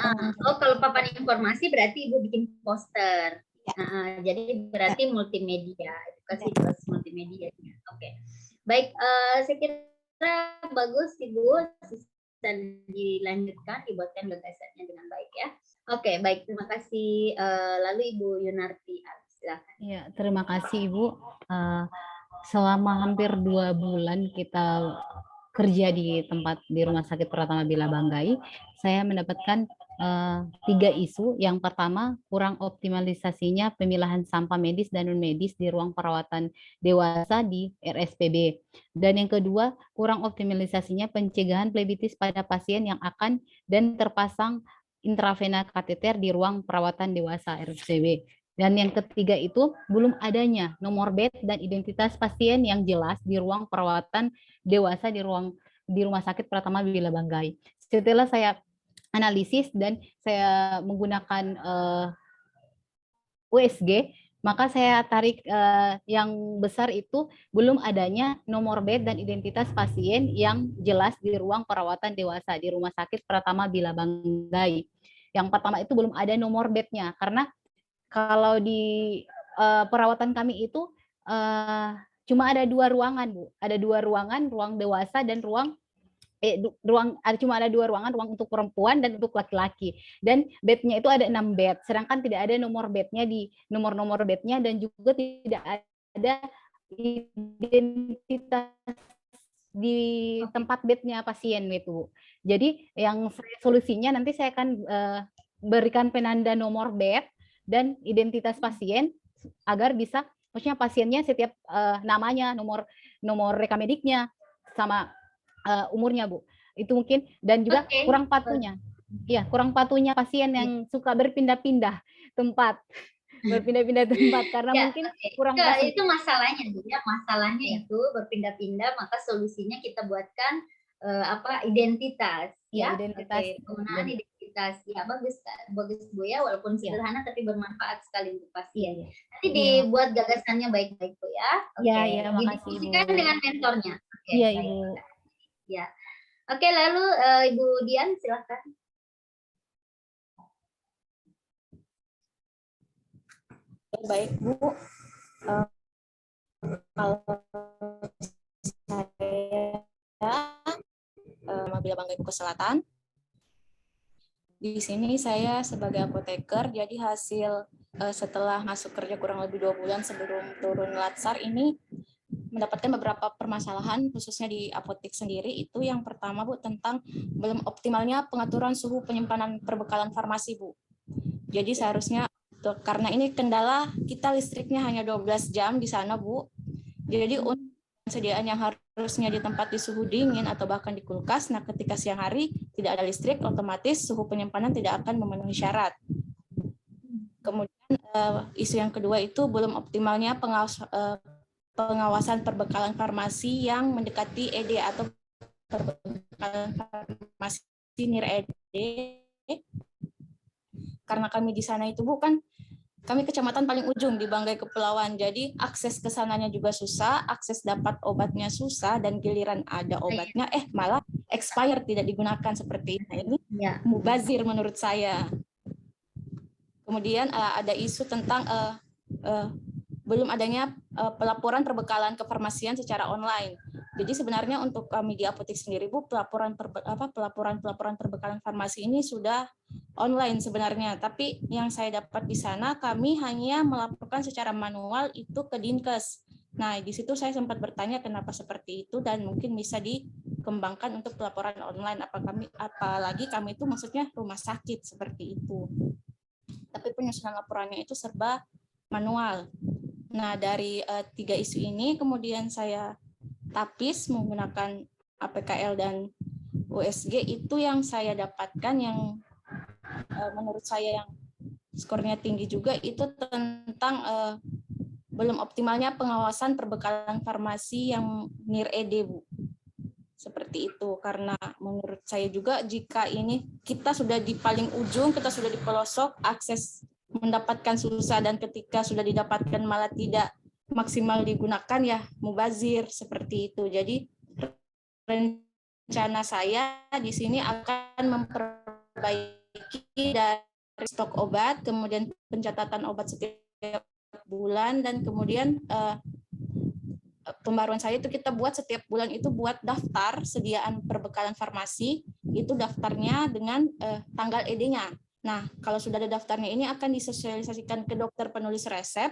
Oh, kalau papan informasi berarti Ibu bikin poster. Ya. Jadi berarti multimedia, edukasi plus multimedia. Oke. Baik, saya kira bagus Ibu, dan dilanjutkan, dibuatkan gagasannya dengan baik ya. Oke, baik, terima kasih. Lalu Ibu Yunarti, silakan. Ya, terima kasih Ibu. Selama hampir 2 bulan kita kerja di Rumah Sakit Pratama Bila Banggai, saya mendapatkan 3 isu. Yang pertama, kurang optimalisasinya pemilahan sampah medis dan non-medis di ruang perawatan dewasa di RSPB. Dan yang kedua, kurang optimalisasinya pencegahan plebitis pada pasien yang akan dan terpasang intravena kateter di ruang perawatan dewasa RSPB. Dan yang ketiga itu belum adanya nomor bed dan identitas pasien yang jelas di ruang perawatan dewasa di Rumah Sakit Pratama Bila Banggai. Setelah saya analisis dan saya menggunakan USG, maka saya tarik yang besar itu belum adanya nomor bed dan identitas pasien yang jelas di ruang perawatan dewasa di Rumah Sakit Pratama Bila Banggai. Yang pertama itu belum ada nomor bednya, karena kalau di perawatan kami itu cuma ada 2 ruangan, Bu. Ada 2 ruangan, ruang dewasa dan cuma ada 2 ruangan, ruang untuk perempuan dan untuk laki-laki. Dan bednya itu ada 6 bed, sedangkan tidak ada nomor bednya di nomor bednya, dan juga tidak ada identitas di tempat bednya pasien itu. Jadi yang solusinya nanti saya akan berikan penanda nomor bed dan identitas pasien agar bisa, maksudnya pasiennya setiap namanya, nomor rekam mediknya sama umurnya, Bu. Itu mungkin, dan juga kurang patuhnya. Iya, kurang patuhnya pasien yang suka berpindah-pindah tempat. Berpindah-pindah tempat karena mungkin kurang pasti. Itu masalahnya, Bu, ya. Masalahnya itu berpindah-pindah, maka solusinya kita buatkan identitas, ya. Identitas. Penggunaan identitas. Ya, bagus Bu ya, walaupun sederhana tapi bermanfaat sekali untuk pasien. Nanti dibuat gagasannya baik-baik, Bu ya. Iya, makasih, Bu. Diskusikan dengan mentornya. Iya, Ibu. Ya. Oke, lalu Ibu Dian silakan. Baik, Bu. Kalau saya Bila Banggai Kuku Selatan. Di sini saya sebagai apoteker, jadi hasil setelah masuk kerja kurang lebih 2 bulan sebelum turun latsar ini mendapatkan beberapa permasalahan khususnya di apotek sendiri. Itu yang pertama, Bu, tentang belum optimalnya pengaturan suhu penyimpanan perbekalan farmasi, Bu. Jadi seharusnya karena ini kendala kita listriknya hanya 12 jam di sana, Bu. Jadi untuk sediaan yang harusnya di tempat di suhu dingin atau bahkan di kulkas, nah ketika siang hari tidak ada listrik, otomatis suhu penyimpanan tidak akan memenuhi syarat. Kemudian isu yang kedua itu belum optimalnya pengawasan perbekalan farmasi yang mendekati ED atau perbekalan farmasi NIR-ED. Karena kami di sana itu bukan, kami kecamatan paling ujung di Banggai Kepulauan, jadi akses ke sananya juga susah, akses dapat obatnya susah, dan giliran ada obatnya, malah expired, tidak digunakan seperti ini. Mubazir menurut saya. Kemudian ada isu tentang belum adanya pelaporan perbekalan kefarmasian secara online. Jadi sebenarnya untuk kami di apotek sendiri, Bu, pelaporan perbekalan farmasi ini sudah online sebenarnya. Tapi yang saya dapat di sana, kami hanya melaporkan secara manual itu ke Dinkes. Nah, di situ saya sempat bertanya kenapa seperti itu dan mungkin bisa dikembangkan untuk pelaporan online. Apalagi kami itu maksudnya rumah sakit seperti itu. Tapi penyusunan laporannya itu serba manual. Nah, dari 3 isu ini kemudian saya tapis menggunakan APKL dan USG. Itu yang saya dapatkan yang menurut saya yang skornya tinggi juga, itu tentang belum optimalnya pengawasan perbekalan farmasi yang NIR-ED, Bu. Seperti itu, karena menurut saya juga jika ini kita sudah di paling ujung, kita sudah di pelosok, akses mendapatkan susah, dan ketika sudah didapatkan malah tidak maksimal digunakan, ya mubazir seperti itu. Jadi rencana saya di sini akan memperbaiki dari stok obat, kemudian pencatatan obat setiap bulan, dan kemudian pembaruan saya itu kita buat setiap bulan itu buat daftar sediaan perbekalan farmasi, itu daftarnya dengan tanggal ED-nya. Nah, kalau sudah ada daftarnya ini akan disosialisasikan ke dokter penulis resep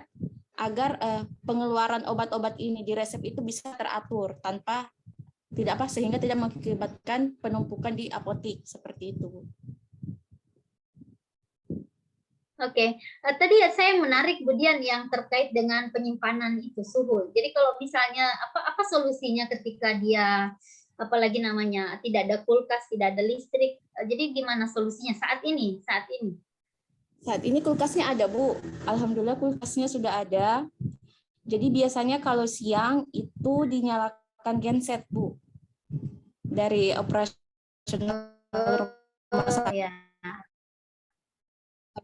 agar pengeluaran obat-obat ini di resep itu bisa teratur tanpa sehingga tidak mengakibatkan penumpukan di apotek seperti itu. Oke, tadi saya menarik kemudian yang terkait dengan penyimpanan itu suhu. Jadi kalau misalnya apa solusinya ketika dia apalagi namanya tidak ada kulkas, tidak ada listrik. Jadi gimana solusinya saat ini? Saat ini kulkasnya ada, Bu. Alhamdulillah kulkasnya sudah ada. Jadi biasanya kalau siang itu dinyalakan genset, Bu. Dari operasional rumah sakit.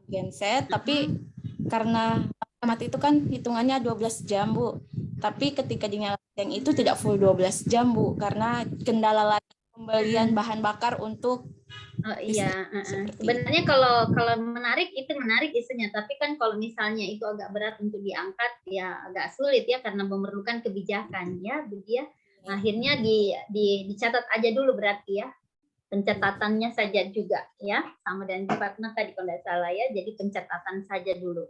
Genset, tapi karena mati itu kan hitungannya 12 jam, Bu. Tapi ketika dinyalakan yang itu tidak full 12 jam, Bu, karena kendala lagi pembelian bahan bakar untuk sebenarnya kalau menarik isunya, tapi kan kalau misalnya itu agak berat untuk diangkat ya agak sulit ya karena memerlukan kebijakan ya, Bu ya. Akhirnya dicatat aja dulu berarti ya. Pencatatannya saja juga ya, sama dengan departemen tadi kalau tidak salah ya, jadi pencatatan saja dulu.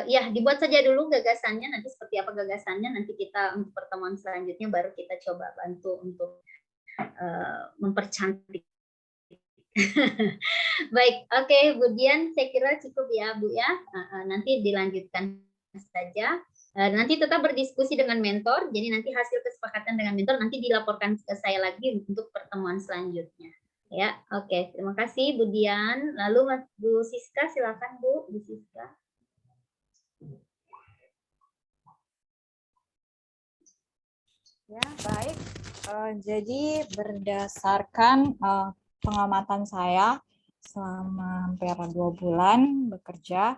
Ya dibuat saja dulu gagasannya, nanti seperti apa gagasannya nanti kita untuk pertemuan selanjutnya baru kita coba bantu untuk mempercantik Baik, oke, Bu Dian, saya kira cukup ya, Bu ya. Nanti dilanjutkan saja. Nanti tetap berdiskusi dengan mentor. Jadi nanti hasil kesepakatan dengan mentor nanti dilaporkan ke saya lagi untuk pertemuan selanjutnya. Ya, oke. Terima kasih Bu Dian. Lalu Bu Siska, silakan Bu Siska. Ya, baik. Jadi berdasarkan pengamatan saya selama hampir 2 bulan bekerja,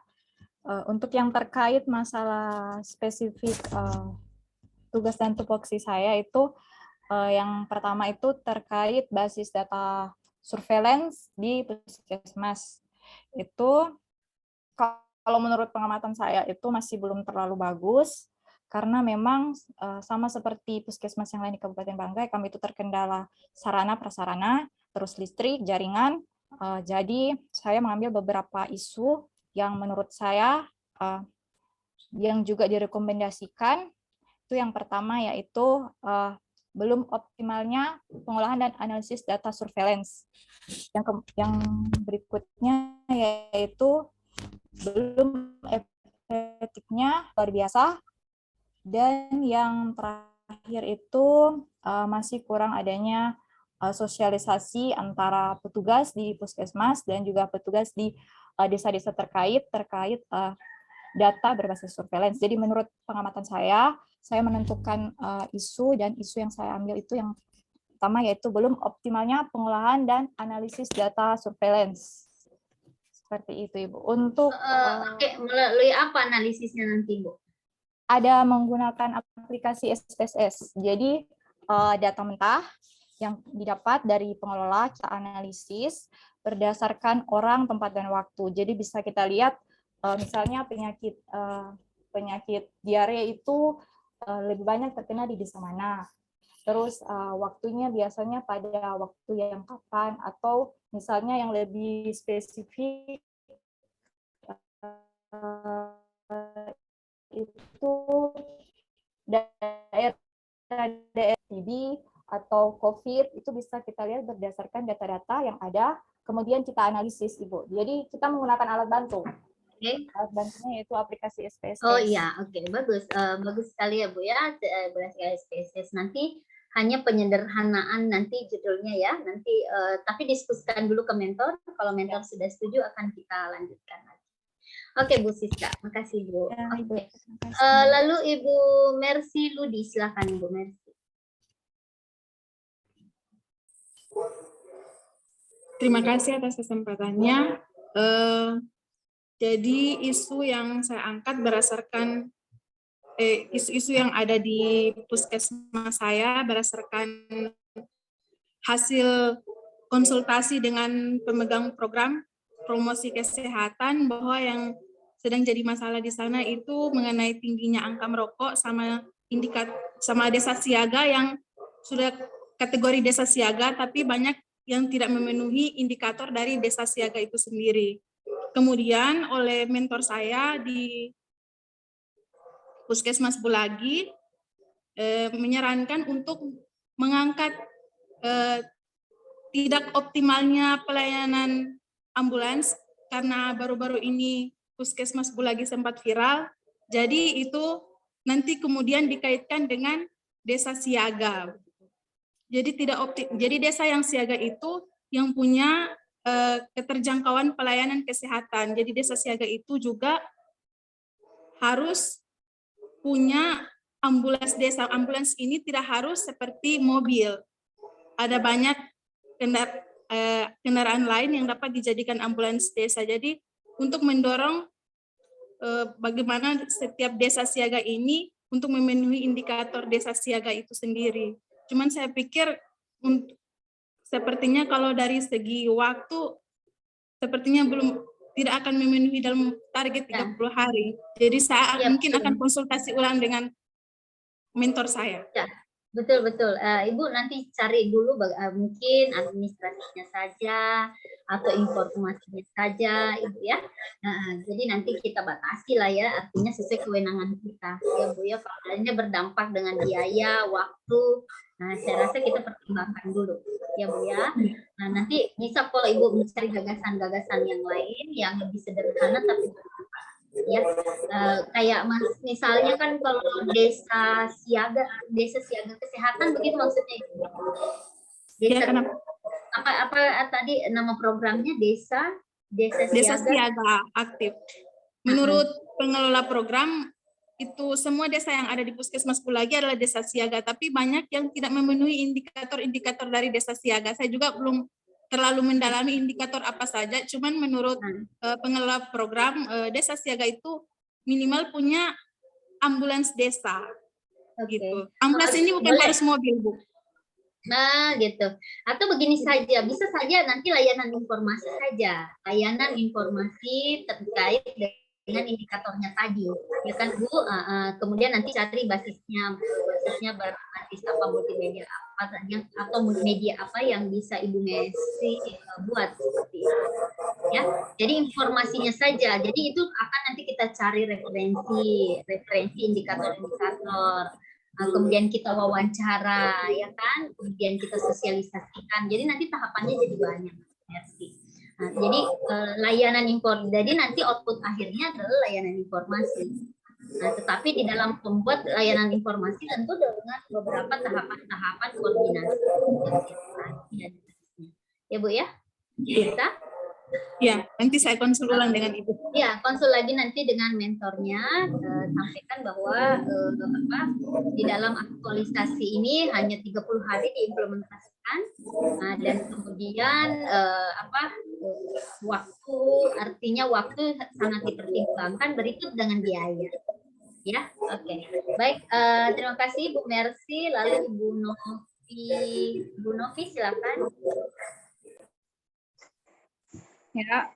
untuk yang terkait masalah spesifik tugas dan tupoksi saya itu, yang pertama itu terkait basis data surveillance di puskesmas. Itu kalau menurut pengamatan saya itu masih belum terlalu bagus, karena memang sama seperti puskesmas yang lain di Kabupaten Banggai, kami itu terkendala sarana prasarana, terus listrik, jaringan. Jadi saya mengambil beberapa isu yang menurut saya yang juga direkomendasikan. Itu yang pertama yaitu belum optimalnya pengolahan dan analisis data surveillance. Yang berikutnya yaitu belum efektifnya luar biasa. Dan yang terakhir itu masih kurang adanya sosialisasi antara petugas di puskesmas dan juga petugas di desa-desa terkait data berbasis surveillance. Jadi menurut pengamatan saya menentukan isu, dan isu yang saya ambil itu yang pertama yaitu belum optimalnya pengolahan dan analisis data surveillance. Seperti itu, Ibu. Untuk melalui apa analisisnya nanti, Bu? Ada menggunakan aplikasi SPSS. Jadi data mentah yang didapat dari pengelola kita analisis berdasarkan orang, tempat, dan waktu. Jadi bisa kita lihat misalnya penyakit diare itu lebih banyak terkena di desa mana. Terus waktunya biasanya pada waktu yang kapan, atau misalnya yang lebih spesifik itu daerah TB atau COVID, itu bisa kita lihat berdasarkan data-data yang ada, kemudian kita analisis, Ibu. Jadi kita menggunakan alat bantu. Alat bantunya yaitu aplikasi SPSS. Oh iya, oke, bagus. Bagus sekali ya, Bu ya, berdasarkan SPSS. Nanti hanya penyederhanaan nanti judulnya ya, nanti tapi diskusikan dulu ke mentor. Kalau mentor sudah setuju akan kita lanjutkan lagi. Oke, Bu Siska, makasih Bu. Ya, Oke. Lalu Ibu Mercy Ludi, silakan Ibu Mercy. Terima kasih atas kesempatannya. Jadi isu yang saya angkat berdasarkan isu-isu yang ada di puskesmas saya berdasarkan hasil konsultasi dengan pemegang program promosi kesehatan, bahwa yang sedang jadi masalah di sana itu mengenai tingginya angka merokok sama desa siaga yang sudah kategori desa siaga, tapi banyak yang tidak memenuhi indikator dari desa siaga itu sendiri. Kemudian oleh mentor saya di Puskesmas Bulagi menyarankan untuk mengangkat tidak optimalnya pelayanan ambulans, karena baru-baru ini Puskesmas Bulagi sempat viral. Jadi itu nanti kemudian dikaitkan dengan desa siaga. Jadi desa yang siaga itu yang punya keterjangkauan pelayanan kesehatan. Jadi desa siaga itu juga harus punya ambulans desa. Ambulans ini tidak harus seperti mobil. Ada banyak kendaraan lain yang dapat dijadikan ambulans desa. Jadi untuk mendorong bagaimana setiap desa siaga ini untuk memenuhi indikator desa siaga itu sendiri. Cuman saya pikir sepertinya kalau dari segi waktu sepertinya tidak akan memenuhi dalam target 30 hari. Jadi saya mungkin akan konsultasi ulang dengan mentor saya. Betul, betul. Ibu nanti cari dulu mungkin administrasinya saja atau informasinya saja, Ibu ya. Jadi nanti kita batasi lah ya, artinya sesuai kewenangan kita. Ya Bu ya, kalau lainnya berdampak dengan biaya, waktu, nah saya rasa kita pertimbangkan dulu. Ya Bu ya. Nah nanti bisa kok Ibu mencari gagasan-gagasan yang lain yang lebih sederhana tapi bermanfaat. Ya, kayak misalnya kan kalau desa siaga kesehatan begitu maksudnya. Desa Ya, kenapa? apa tadi nama programnya desa siaga aktif. Menurut pengelola program itu semua desa yang ada di Puskesmas Bulagi adalah desa siaga, tapi banyak yang tidak memenuhi indikator-indikator dari desa siaga. Saya juga belum terlalu mendalami indikator apa saja, cuman menurut pengelola program desa siaga itu minimal punya ambulans desa. Gitu. Ambulans ini bukan harus mobil, Bu. Nah, gitu. Atau begini saja, bisa saja nanti layanan informasi saja, layanan informasi terkait dengan indikatornya tadi, ya kan Bu? Kemudian nanti cari basisnya berbasis apa, multimedia apa atau media apa yang bisa Ibu Messi buat seperti itu. Ya, jadi informasinya saja. Jadi itu akan nanti kita cari referensi indikator-indikator. Kemudian kita wawancara, ya kan? Kemudian kita sosialisasikan. Jadi nanti tahapannya jadi banyak. Jadi layanan informasi. Jadi nanti output akhirnya adalah layanan informasi. Nah, tetapi di dalam membuat layanan informasi tentu dengan beberapa tahapan-tahapan koordinasi. Ya Bu ya? Bisa? Ya, nanti saya konsul ulang dengan Ibu. Ya, konsul lagi nanti dengan mentornya, sampaikan bahwa di dalam aktualisasi ini hanya 30 hari diimplementasikan, dan kemudian artinya waktu sangat dipertimbangkan berikut dengan biaya. Ya, oke. Baik, terima kasih Bu Mercy, lalu Ibu Novi silakan. Ya,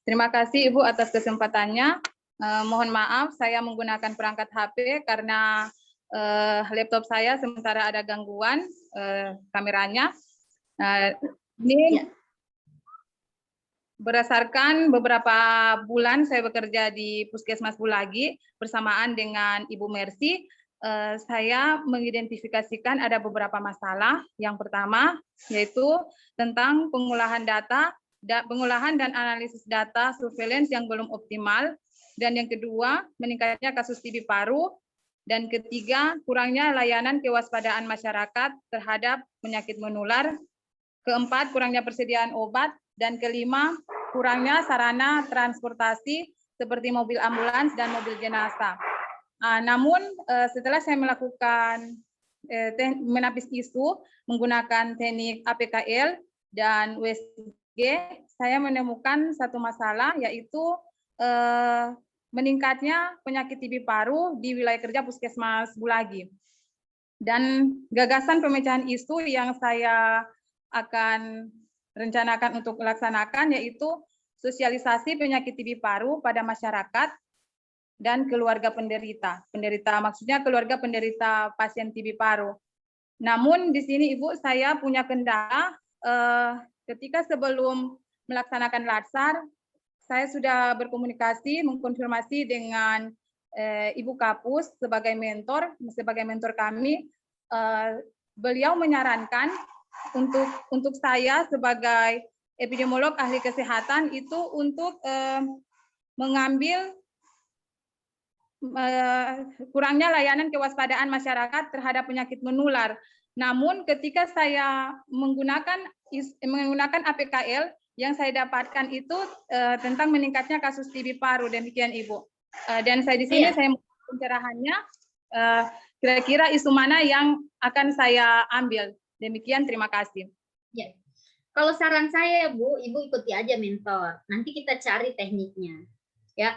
terima kasih Ibu atas kesempatannya. Mohon maaf saya menggunakan perangkat HP karena laptop saya sementara ada gangguan kameranya. Ini berdasarkan beberapa bulan saya bekerja di Puskesmas Bulagi bersamaan dengan Ibu Mercy, saya mengidentifikasikan ada beberapa masalah. Yang pertama yaitu tentang pengolahan dan analisis data surveillance yang belum optimal, dan yang kedua meningkatnya kasus TB paru, dan ketiga kurangnya layanan kewaspadaan masyarakat terhadap penyakit menular, keempat kurangnya persediaan obat, dan kelima kurangnya sarana transportasi seperti mobil ambulans dan mobil jenazah. Namun setelah saya melakukan menapis isu menggunakan teknik APKL dan WSG, saya menemukan satu masalah, yaitu meningkatnya penyakit TB paru di wilayah kerja Puskesmas Bulagi. Dan gagasan pemecahan isu yang saya akan rencanakan untuk melaksanakan yaitu sosialisasi penyakit TB paru pada masyarakat dan keluarga penderita. Maksudnya keluarga penderita pasien TB paru. Namun di sini Ibu saya punya kendala. Ketika sebelum melaksanakan latsar, saya sudah berkomunikasi, mengkonfirmasi dengan Ibu Kapus sebagai mentor kami. Beliau menyarankan untuk saya sebagai epidemiolog ahli kesehatan itu untuk mengambil kurangnya layanan kewaspadaan masyarakat terhadap penyakit menular. Namun ketika saya menggunakan APKL, yang saya dapatkan itu tentang meningkatnya kasus TB paru. Demikian Ibu. Dan saya di sini saya mau pencerahannya, kira-kira isu mana yang akan saya ambil. Demikian, terima kasih. Ya. Kalau saran saya Bu, Ibu ikuti aja mentor. Nanti kita cari tekniknya. Ya,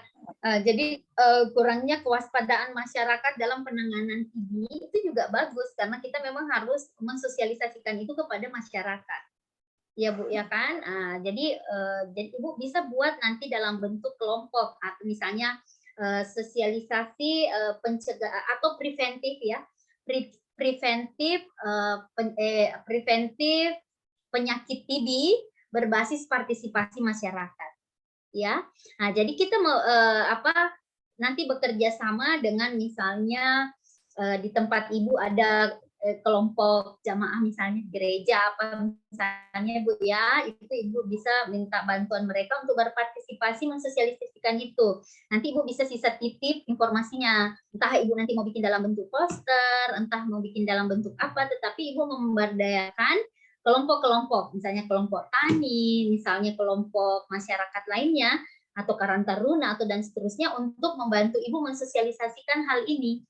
jadi kurangnya kewaspadaan masyarakat dalam penanganan TB itu juga bagus karena kita memang harus mensosialisasikan itu kepada masyarakat, ya Bu, ya kan? Jadi Ibu bisa buat nanti dalam bentuk kelompok atau misalnya sosialisasi pencegahan atau preventif ya, preventif penyakit TB berbasis partisipasi masyarakat. Ya, nah jadi kita mau nanti bekerja sama dengan misalnya di tempat ibu ada kelompok jamaah misalnya gereja apa misalnya Bu ya, itu ibu bisa minta bantuan mereka untuk berpartisipasi mensosialisasikan itu. Nanti ibu bisa sisa titip informasinya, entah ibu nanti mau bikin dalam bentuk poster, entah mau bikin dalam bentuk apa, tetapi ibu memberdayakan kelompok-kelompok, misalnya kelompok tani, misalnya kelompok masyarakat lainnya, atau Karang Taruna, atau dan seterusnya untuk membantu ibu mensosialisasikan hal ini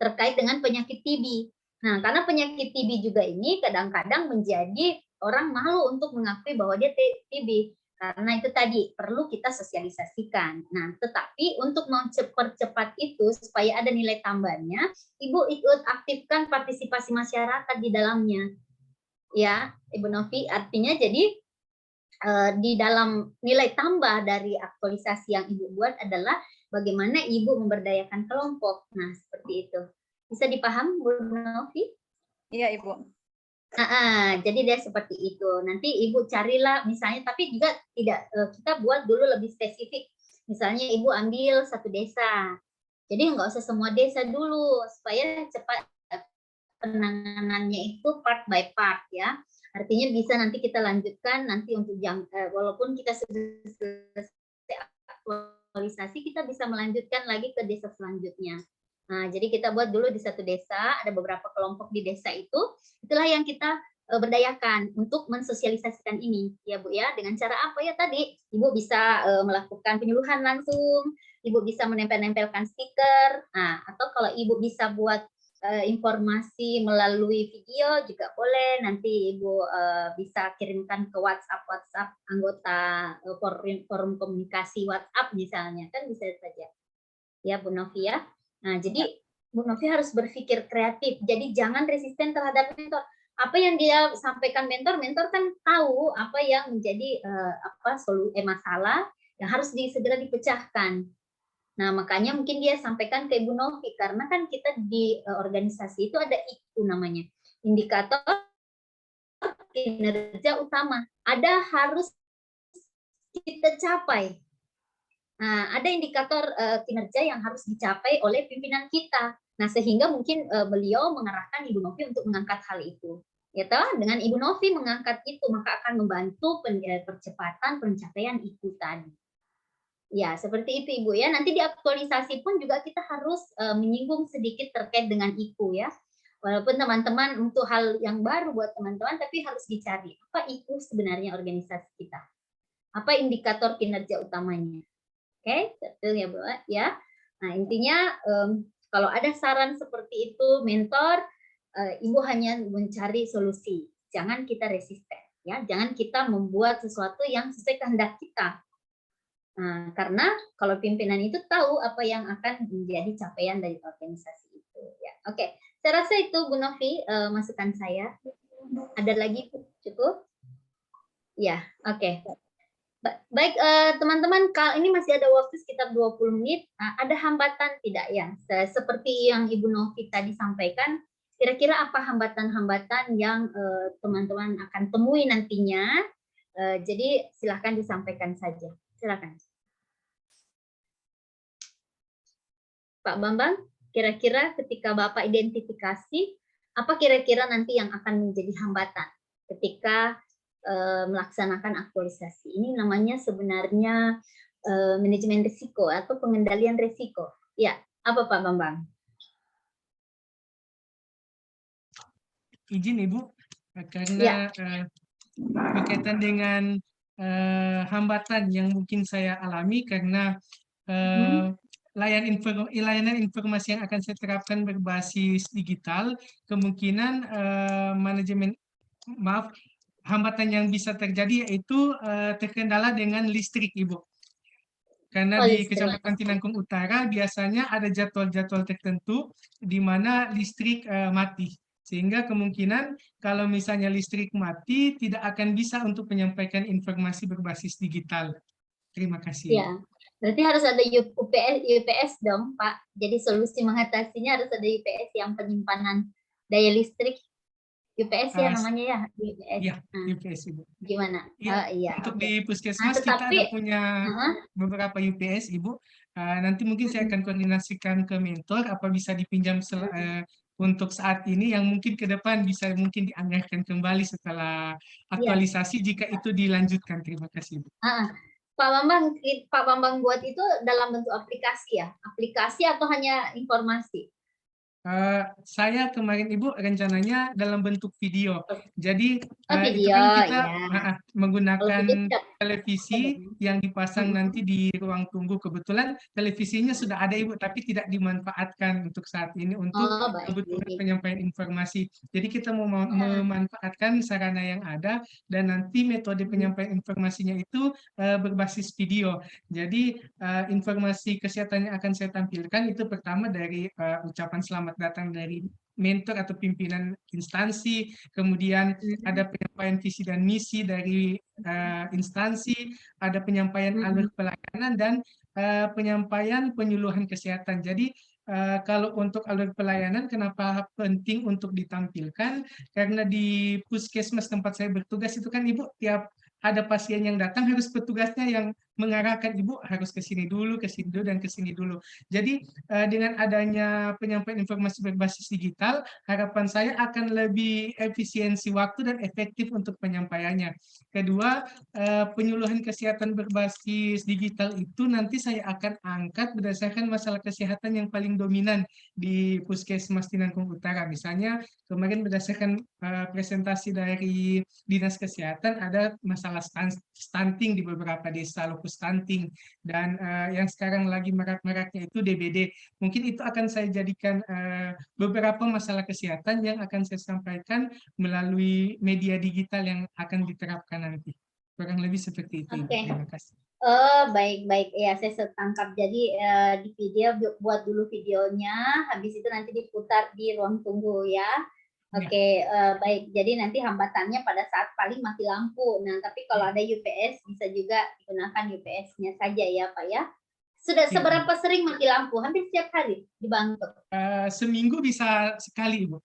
terkait dengan penyakit TB. Nah, karena penyakit TB juga ini kadang-kadang menjadi orang malu untuk mengakui bahwa dia TB. Karena itu tadi perlu kita sosialisasikan. Nah, tetapi untuk mempercepat itu supaya ada nilai tambahnya, ibu ikut aktifkan partisipasi masyarakat di dalamnya. Ya, Ibu Novi, artinya jadi di dalam nilai tambah dari aktualisasi yang ibu buat adalah bagaimana ibu memberdayakan kelompok. Nah, seperti itu. Bisa dipaham, Bu Novi? Iya, Ibu. Jadi dia seperti itu. Nanti ibu carilah misalnya, tapi juga tidak kita buat dulu lebih spesifik. Misalnya ibu ambil satu desa. Jadi nggak usah semua desa dulu supaya cepat penanganannya itu part by part ya. Artinya bisa nanti kita lanjutkan nanti untuk walaupun kita selesai aktualisasi, kita bisa melanjutkan lagi ke desa selanjutnya. Nah, jadi kita buat dulu di satu desa, ada beberapa kelompok di desa itu, itulah yang kita berdayakan untuk mensosialisasikan ini, ya Bu ya. Dengan cara apa ya tadi? Ibu bisa melakukan penyuluhan langsung, Ibu bisa menempel-nempelkan stiker, nah, atau kalau Ibu bisa buat informasi melalui video juga boleh. Nanti Ibu bisa kirimkan ke WhatsApp anggota forum komunikasi WhatsApp misalnya, kan bisa saja. Ya Bu Novi ya. Nah, jadi Bu Novi harus berpikir kreatif. Jadi jangan resisten terhadap mentor. Apa yang dia sampaikan mentor kan tahu apa yang menjadi masalah yang harus segera dipecahkan. Nah, makanya mungkin dia sampaikan ke Ibu Novi, karena kan kita di organisasi itu ada IKU namanya, indikator kinerja utama. Ada harus kita capai. Nah, ada indikator kinerja yang harus dicapai oleh pimpinan kita. Nah, sehingga mungkin beliau mengarahkan Ibu Novi untuk mengangkat hal itu. Ya toh, dengan Ibu Novi mengangkat itu, maka akan membantu percepatan pencapaian IKU tadi. Ya, seperti itu Ibu ya. Nanti di aktualisasi pun juga kita harus menyinggung sedikit terkait dengan IKU ya. Walaupun teman-teman untuk hal yang baru buat teman-teman, tapi harus dicari apa IKU sebenarnya organisasi kita. Apa indikator kinerja utamanya. Oke, betul ya Bu ya. Nah, intinya kalau ada saran seperti itu mentor, Ibu hanya mencari solusi. Jangan kita resisten ya. Jangan kita membuat sesuatu yang sesuai kehendak kita. Nah, karena kalau pimpinan itu tahu apa yang akan menjadi capaian dari organisasi itu. Ya, oke. Saya rasa itu Bu Novi masukan saya. Ada lagi cukup? Ya, oke. Baik teman-teman, ini masih ada waktu sekitar 20 menit. Ada hambatan tidak ya? Seperti yang Ibu Novi tadi sampaikan, kira-kira apa hambatan-hambatan yang teman-teman akan temui nantinya? Jadi silahkan disampaikan saja. Silakan. Pak Bambang, kira-kira ketika Bapak identifikasi, apa kira-kira nanti yang akan menjadi hambatan ketika melaksanakan aktualisasi? Ini namanya sebenarnya manajemen risiko atau pengendalian risiko. Ya, apa Pak Bambang? Izin Ibu, karena berkaitan dengan hambatan yang mungkin saya alami karena layanan informasi yang akan saya terapkan berbasis digital, kemungkinan hambatan yang bisa terjadi yaitu terkendala dengan listrik, Ibu. Karena di Kecamatan Tinangkung Utara biasanya ada jadwal-jadwal tertentu di mana listrik mati. Sehingga kemungkinan kalau misalnya listrik mati tidak akan bisa untuk menyampaikan informasi berbasis digital. Terima kasih. Ya, berarti harus ada UPS dong, Pak. Jadi solusi mengatasinya harus ada UPS yang penyimpanan daya listrik UPS ya Eh, namanya ya, UPS. Ya, Nah, UPS Ibu. gimana? Iya, Iya, untuk oke. di Nah, puskesmas kita ada tetapi punya beberapa UPS Ibu. Nanti mungkin saya akan koordinasikan ke mentor apa bisa dipinjam untuk saat ini yang mungkin ke depan bisa mungkin dianggarkan kembali setelah aktualisasi jika itu dilanjutkan. Terima kasih Ibu. Pak Bambang buat itu dalam bentuk aplikasi ya? Aplikasi atau hanya informasi? Saya kemarin Ibu rencananya dalam bentuk video. Jadi itu Video, kan kita ya. menggunakan Kalau video televisi yang dipasang nanti di ruang tunggu. Kebetulan televisinya sudah ada Ibu, tapi tidak dimanfaatkan untuk saat ini untuk kebutuhan penyampaian informasi. Jadi kita mau memanfaatkan sarana yang ada dan nanti metode penyampaian informasinya itu berbasis video. Jadi informasi kesehatan yang akan saya tampilkan itu pertama dari ucapan selamat datang dari mentor atau pimpinan instansi, kemudian ada penyampaian visi dan misi dari instansi, ada penyampaian alur pelayanan dan penyampaian penyuluhan kesehatan. Jadi kalau untuk alur pelayanan, kenapa penting untuk ditampilkan? Karena di puskesmas tempat saya bertugas itu kan Ibu tiap ada pasien yang datang harus petugasnya yang mengarahkan Ibu harus ke sini dulu, ke sini dulu, dan ke sini dulu. Jadi dengan adanya penyampaian informasi berbasis digital, harapan saya akan lebih efisiensi waktu dan efektif untuk penyampaiannya. Kedua, penyuluhan kesehatan berbasis digital itu nanti saya akan angkat berdasarkan masalah kesehatan yang paling dominan di Puskesmas Tinangkung Utara. Misalnya kemarin berdasarkan presentasi dari Dinas Kesehatan ada masalah stunting di beberapa desa, lupus stunting, dan yang sekarang lagi marak-maraknya itu DBD. Mungkin itu akan saya jadikan beberapa masalah kesehatan yang akan saya sampaikan melalui media digital yang akan diterapkan nanti. Kurang lebih seperti itu. Oke. Terima kasih. Baik-baik. Ya, saya tangkap. Jadi di video, buat dulu videonya, habis itu nanti diputar di ruang tunggu ya. Oke, baik. Jadi nanti hambatannya pada saat paling mati lampu. Nah, tapi kalau ada UPS bisa juga digunakan UPS-nya saja ya, Pak ya. Sudah seberapa sering mati lampu? Hampir setiap hari dibantu. Seminggu bisa sekali, Ibu.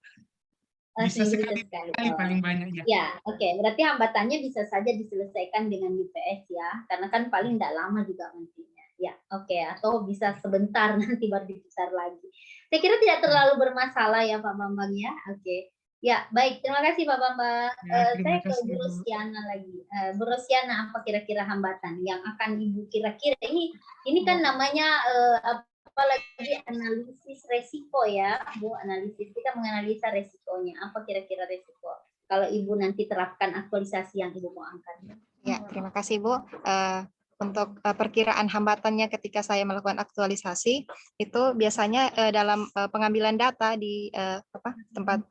Bisa sekali paling banyak ya. Ya, oke. Berarti hambatannya bisa saja diselesaikan dengan UPS ya, karena kan paling tidak lama juga nantinya. Ya, oke. Atau bisa sebentar nanti baru diputar lagi. Saya kira tidak terlalu bermasalah ya Pak Bambang ya. Oke. Ya, baik. Terima kasih Pak Bambang. Saya ke Bu Rosiana lagi. Bu Rosiana, apa kira-kira hambatan yang akan Ibu kira-kira ini kan namanya apalagi analisis resiko ya, Bu. Analisis, kita menganalisa resikonya. Apa kira-kira resiko kalau Ibu nanti terapkan aktualisasi yang Ibu mau angkat? Ya, terima kasih Bu. Untuk perkiraan hambatannya ketika saya melakukan aktualisasi itu biasanya dalam pengambilan data di tempat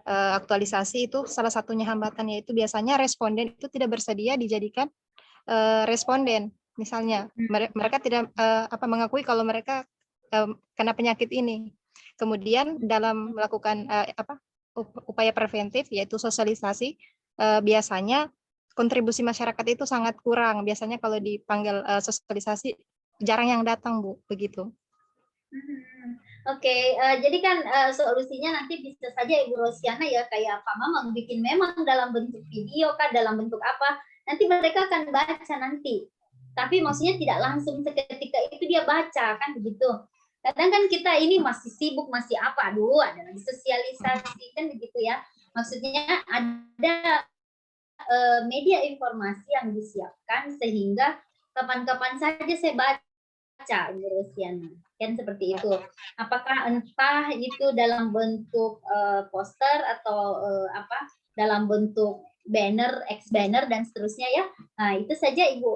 aktualisasi itu salah satunya hambatannya itu biasanya responden itu tidak bersedia dijadikan responden. Misalnya mereka tidak mengakui kalau mereka kena penyakit ini. Kemudian dalam melakukan upaya preventif yaitu sosialisasi biasanya kontribusi masyarakat itu sangat kurang. Biasanya kalau dipanggil sosialisasi jarang yang datang, Bu, begitu. Oke, jadi kan solusinya nanti bisa saja Ibu Rosiana ya kayak Pak Mamang bikin memang dalam bentuk video kan, dalam bentuk apa, nanti mereka akan baca nanti. Tapi maksudnya tidak langsung seketika itu dia baca kan begitu. Kadang kan kita ini masih sibuk, masih apa, aduh ada lagi sosialisasi kan begitu ya. Maksudnya ada media informasi yang disiapkan sehingga kapan-kapan saja saya baca Ibu Rosiana. Kan seperti itu. Apakah entah itu dalam bentuk poster atau dalam bentuk banner, banner dan seterusnya ya. Nah, itu saja Ibu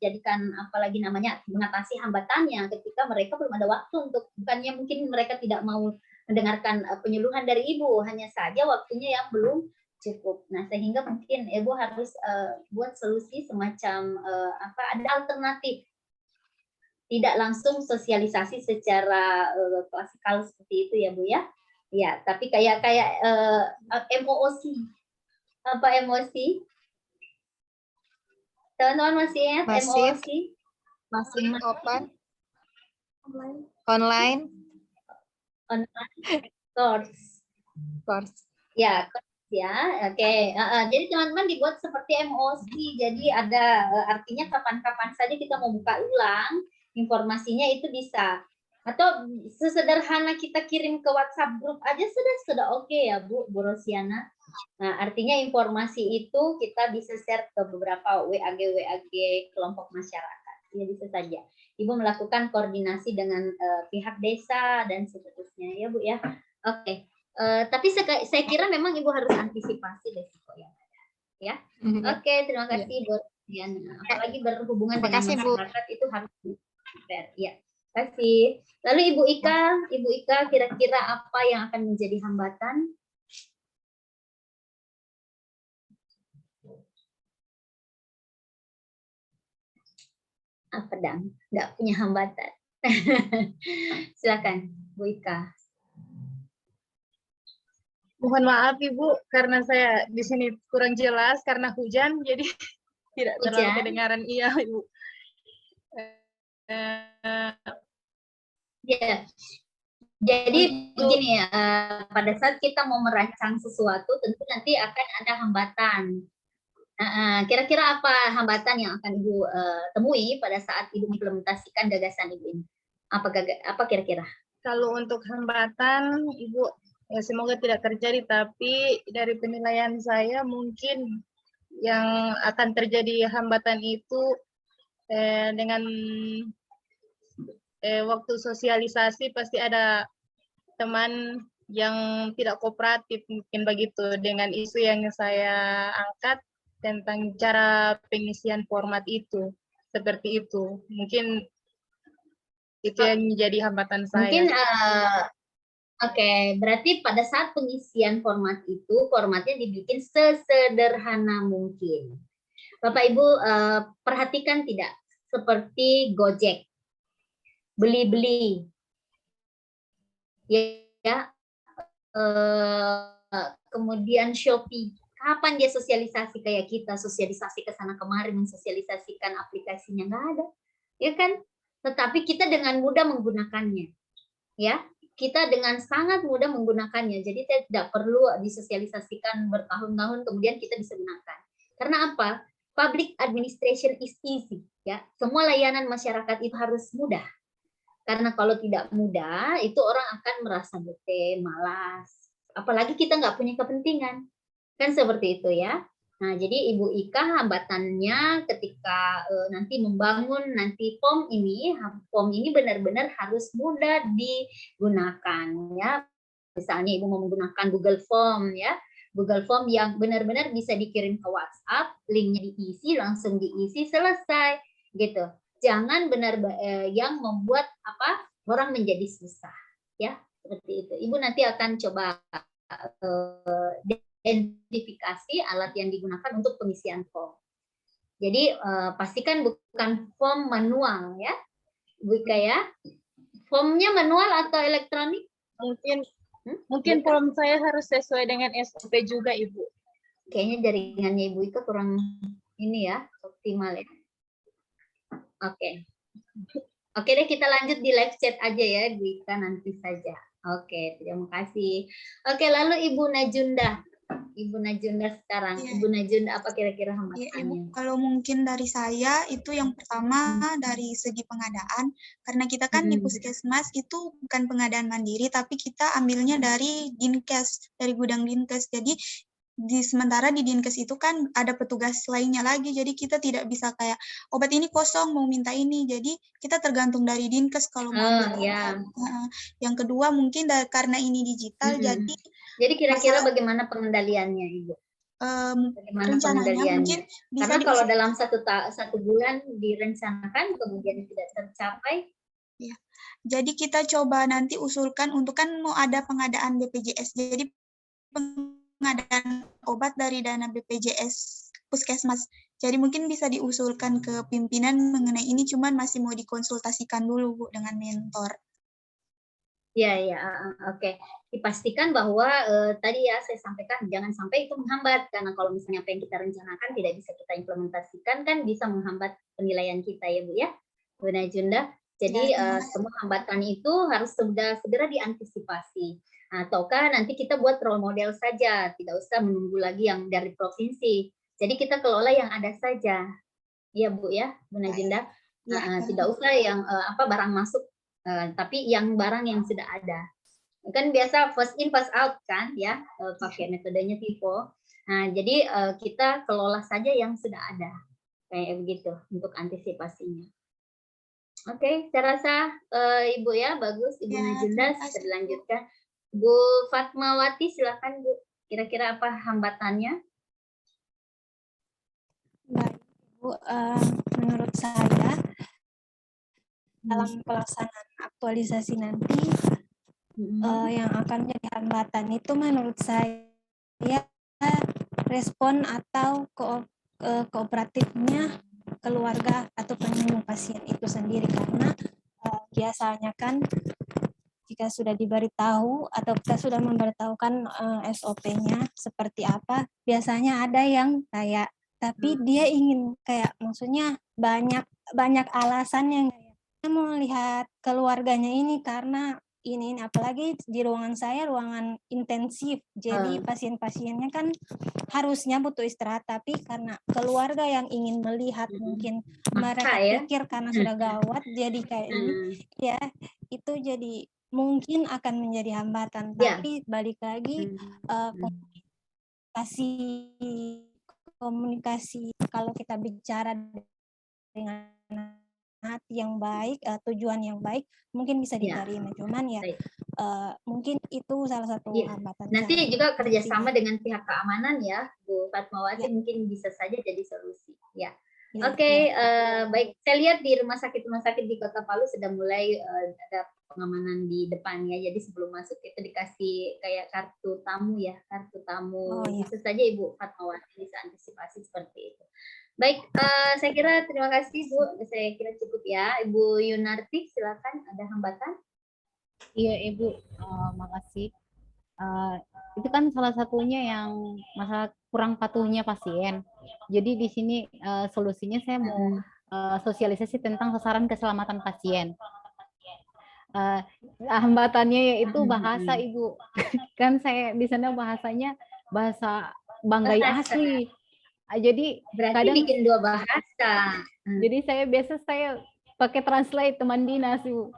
jadikan apalagi namanya mengatasi hambatannya ketika mereka belum ada waktu untuk, bukannya mungkin mereka tidak mau mendengarkan penyuluhan dari Ibu, hanya saja waktunya yang belum cukup. Nah, sehingga mungkin Ibu harus buat solusi semacam ada alternatif. Tidak langsung sosialisasi secara klasikal seperti itu ya Bu ya. Ya, tapi kayak MOOC. Apa emosi? Teman-teman masih ingat MOOC? Masih open. Online. Course. Course. Ya, ya, oke. Jadi teman-teman dibuat seperti MOC. Jadi ada artinya kapan-kapan saja kita mau buka ulang informasinya itu bisa. Atau sesederhana kita kirim ke WhatsApp grup aja sudah oke ya Bu Rosiana. Nah, artinya informasi itu kita bisa share ke beberapa WAG kelompok masyarakat. Ya bisa saja. Ibu melakukan koordinasi dengan pihak desa dan seterusnya ya Bu ya. Oke. Tapi saya kira memang Ibu harus antisipasi resiko yang ada. Ya. Oke, terima kasih Bu Rosiana. Apalagi berhubungan dengan masyarakat itu harus fair. Ya. Terima kasih. Lalu Ibu Ika kira-kira apa yang akan menjadi hambatan? Apa dong? Nggak punya hambatan. Silakan, Bu Ika. Mohon maaf Ibu, karena saya di sini kurang jelas karena hujan, jadi tidak terlalu kedengaran. Iya Ibu. Ya, jadi begini ya, pada saat kita mau merancang sesuatu, tentu nanti akan ada hambatan. Kira-kira apa hambatan yang akan Ibu temui pada saat Ibu implementasikan gagasan Ibu ini? Apa kira-kira? Kalau untuk hambatan, Ibu, ya semoga tidak terjadi, tapi dari penilaian saya mungkin yang akan terjadi hambatan itu dengan waktu sosialisasi pasti ada teman yang tidak kooperatif mungkin begitu dengan isu yang saya angkat tentang cara pengisian format itu, seperti itu. Mungkin itu yang menjadi hambatan saya. Mungkin oke, berarti pada saat pengisian format itu, formatnya dibikin sesederhana mungkin. Bapak Ibu perhatikan tidak, seperti Gojek, beli-beli, ya, kemudian Shopee. Kapan dia sosialisasi kayak kita, sosialisasi ke sana kemari, mensosialisasikan aplikasinya, nggak ada, ya kan? Tetapi kita dengan mudah menggunakannya, ya. Kita dengan sangat mudah menggunakannya, jadi tidak perlu disosialisasikan bertahun-tahun kemudian kita bisa gunakan. Karena apa? Public administration is easy, ya. Semua layanan masyarakat itu harus mudah. Karena kalau tidak mudah, itu orang akan merasa bete, malas. Apalagi kita nggak punya kepentingan. Kan seperti itu ya. Nah, jadi Ibu Ika hambatannya ketika nanti membangun form ini benar-benar harus mudah digunakan ya. Misalnya Ibu mau menggunakan Google Form ya. Google Form yang benar-benar bisa dikirim ke WhatsApp, linknya diisi, langsung diisi, selesai gitu. Jangan yang membuat orang menjadi susah ya, seperti itu. Ibu nanti akan coba identifikasi alat yang digunakan untuk pengisian form. Jadi pastikan bukan form manual ya, Bu Ika ya. Formnya manual atau elektronik? Mungkin form saya harus sesuai dengan SOP juga Ibu. Kayaknya jaringannya Ibu Ika kurang ini ya, optimal ya. Oke. Oke deh, kita lanjut di live chat aja ya, Bu Ika nanti saja. Oke, terima kasih. Oke, lalu Ibu Najunda. Ibu Najunda sekarang. Ya. Ibu Najunda apa kira-kira hambatannya? Ya, Ibu, kalau mungkin dari saya itu yang pertama dari segi pengadaan, karena kita kan di Puskesmas itu bukan pengadaan mandiri, tapi kita ambilnya dari Dinkes, dari gudang Dinkes. Jadi sementara di Dinkes itu kan ada petugas lainnya lagi, jadi kita tidak bisa kayak obat ini kosong mau minta ini, jadi kita tergantung dari Dinkes kalau mau ambil obat. Yang kedua mungkin karena ini digital, jadi kira-kira bagaimana pengendaliannya Ibu? Bagaimana pengendaliannya? Karena kalau dalam satu bulan direncanakan kemudian tidak tercapai. Ya. Jadi kita coba nanti usulkan untuk kan mau ada pengadaan BPJS, jadi pengadaan obat dari dana BPJS Puskesmas. Jadi mungkin bisa diusulkan ke pimpinan mengenai ini, cuman masih mau dikonsultasikan dulu Bu dengan mentor. Ya, oke. Dipastikan bahwa tadi ya saya sampaikan jangan sampai itu menghambat, karena kalau misalnya apa yang kita rencanakan tidak bisa kita implementasikan kan bisa menghambat penilaian kita ya Bu ya, Bu Najunda. Jadi semua hambatan itu harus segera diantisipasi. Ataukah nanti kita buat role model saja, tidak usah menunggu lagi yang dari provinsi. Jadi kita kelola yang ada saja. Iya Bu ya, Bu Najunda. Tidak usah yang barang masuk, tapi yang barang yang sudah ada. Kan biasa first in first out kan ya, pakai metodenya FIFO. Nah, jadi kita kelola saja yang sudah ada. Kayak begitu untuk antisipasinya. Oke, saya rasa Ibu ya bagus, Ibu Najunda bisa dilanjutkan. Bu Fatmawati silakan Bu. Kira-kira apa hambatannya? Baik, Bu, menurut saya dalam pelaksanaan aktualisasi nanti yang akan menjadi hambatan itu menurut saya respon atau kooperatifnya keluarga atau penyandang pasien itu sendiri, karena biasanya kan jika sudah diberitahu atau kita sudah memberitahukan SOP-nya seperti apa, biasanya ada yang kayak tapi dia ingin kayak maksudnya banyak alasan yang kayak mau lihat keluarganya ini karena ini apalagi di ruangan saya ruangan intensif, jadi pasien-pasiennya kan harusnya butuh istirahat, tapi karena keluarga yang ingin melihat mungkin mereka pikir karena sudah gawat jadi kayak ini ya, itu jadi mungkin akan menjadi hambatan. Tapi balik lagi komunikasi kalau kita bicara dengan hati yang baik, tujuan yang baik, mungkin bisa diterima. Cuman ya mungkin itu salah satu hambatan. Nanti juga kerjasama dengan pihak keamanan ya, Bu Fatmawati, mungkin bisa saja jadi solusi. Ya. Oke, baik. Saya lihat di rumah sakit di Kota Palu sudah mulai ada pengamanan di depannya. Jadi sebelum masuk itu dikasih kayak kartu tamu ya, kartu tamu. Bisa saja Ibu Fatmawati bisa antisipasi seperti itu. Baik, saya kira terima kasih Bu. Saya kira cukup ya. Ibu Yunarti, silakan, ada hambatan? Iya Ibu, makasih. Itu kan salah satunya yang masalah kurang patuhnya pasien. Jadi di sini solusinya saya mau sosialisasi tentang sasaran keselamatan pasien. Hambatannya yaitu bahasa Ibu. Kan saya di sana bahasanya bahasa Banggai asli. Jadi berarti kadang bikin dua bahasa. Jadi saya pakai translate teman dinas Ibu.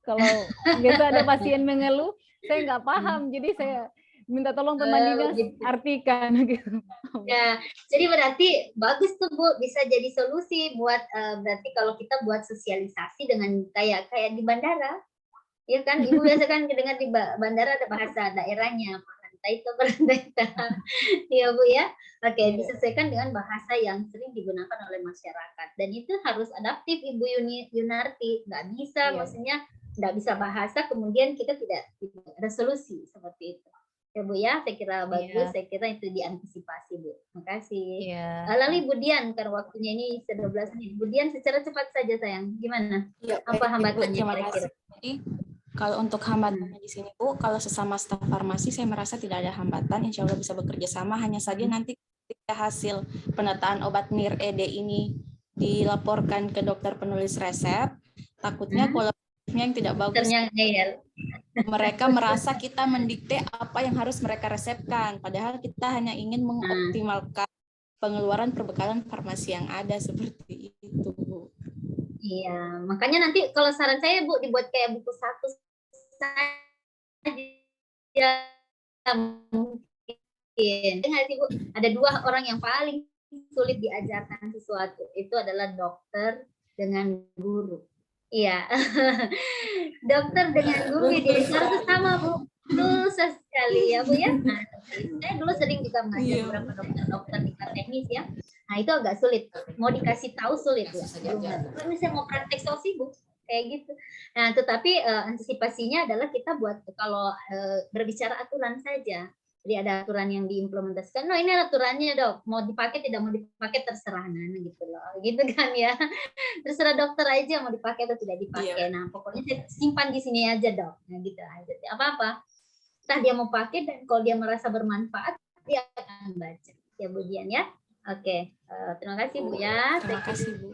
Kalau biasa ada pasien mengeluh, saya nggak paham, jadi saya minta tolong teman dinas artikan gitu. Ya, jadi berarti bagus tuh Bu, bisa jadi solusi buat berarti kalau kita buat sosialisasi dengan kayak di bandara, ya kan? Ibu biasa kan dengar di bandara ada bahasa daerahnya, ya Bu ya. Oke, disesuaikan dengan bahasa yang sering digunakan oleh masyarakat, dan itu harus adaptif Ibu Yunarti, nggak bisa maksudnya nggak bisa bahasa kemudian kita tidak ada solusi seperti itu. Ya Bu ya, saya kira bagus, saya kira itu diantisipasi Bu. Makasih. Lalu Ibu Dian, karena waktunya ini 12 menit. Bu Dian secara cepat saja sayang, gimana? Apa hambatannya kira-kira? Kalau untuk hambatannya di sini Bu, kalau sesama staf farmasi saya merasa tidak ada hambatan, insya Allah bisa bekerja sama, hanya saja nanti ketika hasil penataan obat NIR-ED ini dilaporkan ke dokter penulis resep, takutnya kualitasnya yang tidak bagus. Mereka merasa kita mendikte apa yang harus mereka resepkan, padahal kita hanya ingin mengoptimalkan pengeluaran perbekalan farmasi yang ada seperti itu, Bu. Iya, makanya nanti kalau saran saya Bu dibuat kayak buku satu saja mungkin. Bu, ada dua orang yang paling sulit diajarkan sesuatu, itu adalah dokter dengan guru. Iya, dokter dengan guru ya harus sama Bu, susah sekali ya Bu ya. Nah, saya dulu sering juga mengajar beberapa dokter di teknis ya. Nah itu agak sulit, mau dikasih tahu sulit ya. Kalau misalnya mau praktek sosi Bu, kayak gitu. Nah tetapi antisipasinya adalah kita buat kalau berbicara aturan saja. Jadi ada aturan yang diimplementasikan. No ini aturannya Dok, mau dipakai tidak mau dipakai terserah gitu loh, gitu kan ya. Terserah dokter aja mau dipakai atau tidak dipakai. Nah pokoknya saya simpan di sini aja Dok. Nah gitu aja. Apa-apa. Entah dia mau pakai dan kalau dia merasa bermanfaat dia akan baca. Ya Bu Dian ya. Oke, terima kasih Bu ya. Terima kasih Bu.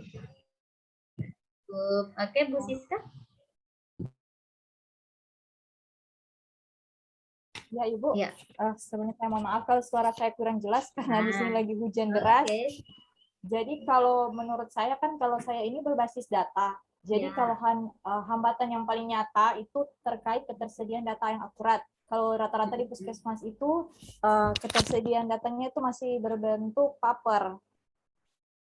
Oke Bu Siska. Ya Ibu, Ya. Sebenarnya saya mohon maaf kalau suara saya kurang jelas karena di sini lagi hujan deras. Jadi kalau menurut saya kan kalau saya ini berbasis data. Jadi Ya. kalau hambatan yang paling nyata itu terkait ketersediaan data yang akurat. Kalau rata-rata di puskesmas itu ketersediaan datanya itu masih berbentuk paper.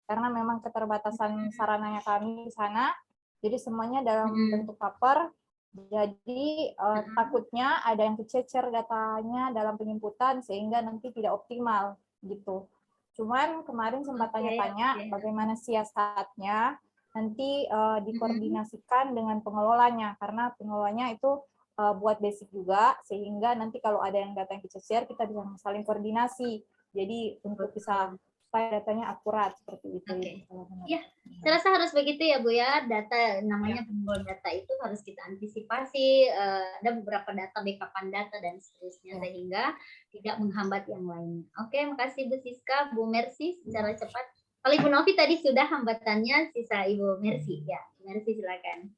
Karena memang keterbatasan sarananya kami di sana. Jadi semuanya dalam bentuk paper. Jadi takutnya ada yang kececer datanya dalam penginputan sehingga nanti tidak optimal gitu. Cuman kemarin sempat tanya-tanya bagaimana siasatnya nanti dikoordinasikan dengan pengelolanya karena pengelolanya itu buat basic juga sehingga nanti kalau ada yang data yang kececer kita bisa saling koordinasi. Jadi untuk bisa supaya datanya akurat seperti itu. Ya, saya rasa harus begitu ya Bu ya. Data namanya pengelola data itu harus kita antisipasi. Ada beberapa data, backupan data dan seterusnya sehingga tidak menghambat yang lainnya. Oke, makasih Bu Siska, Bu Mercy secara cepat. Kalau Ibu Novi tadi sudah hambatannya, sisa Ibu Mercy ya. Mercy silakan.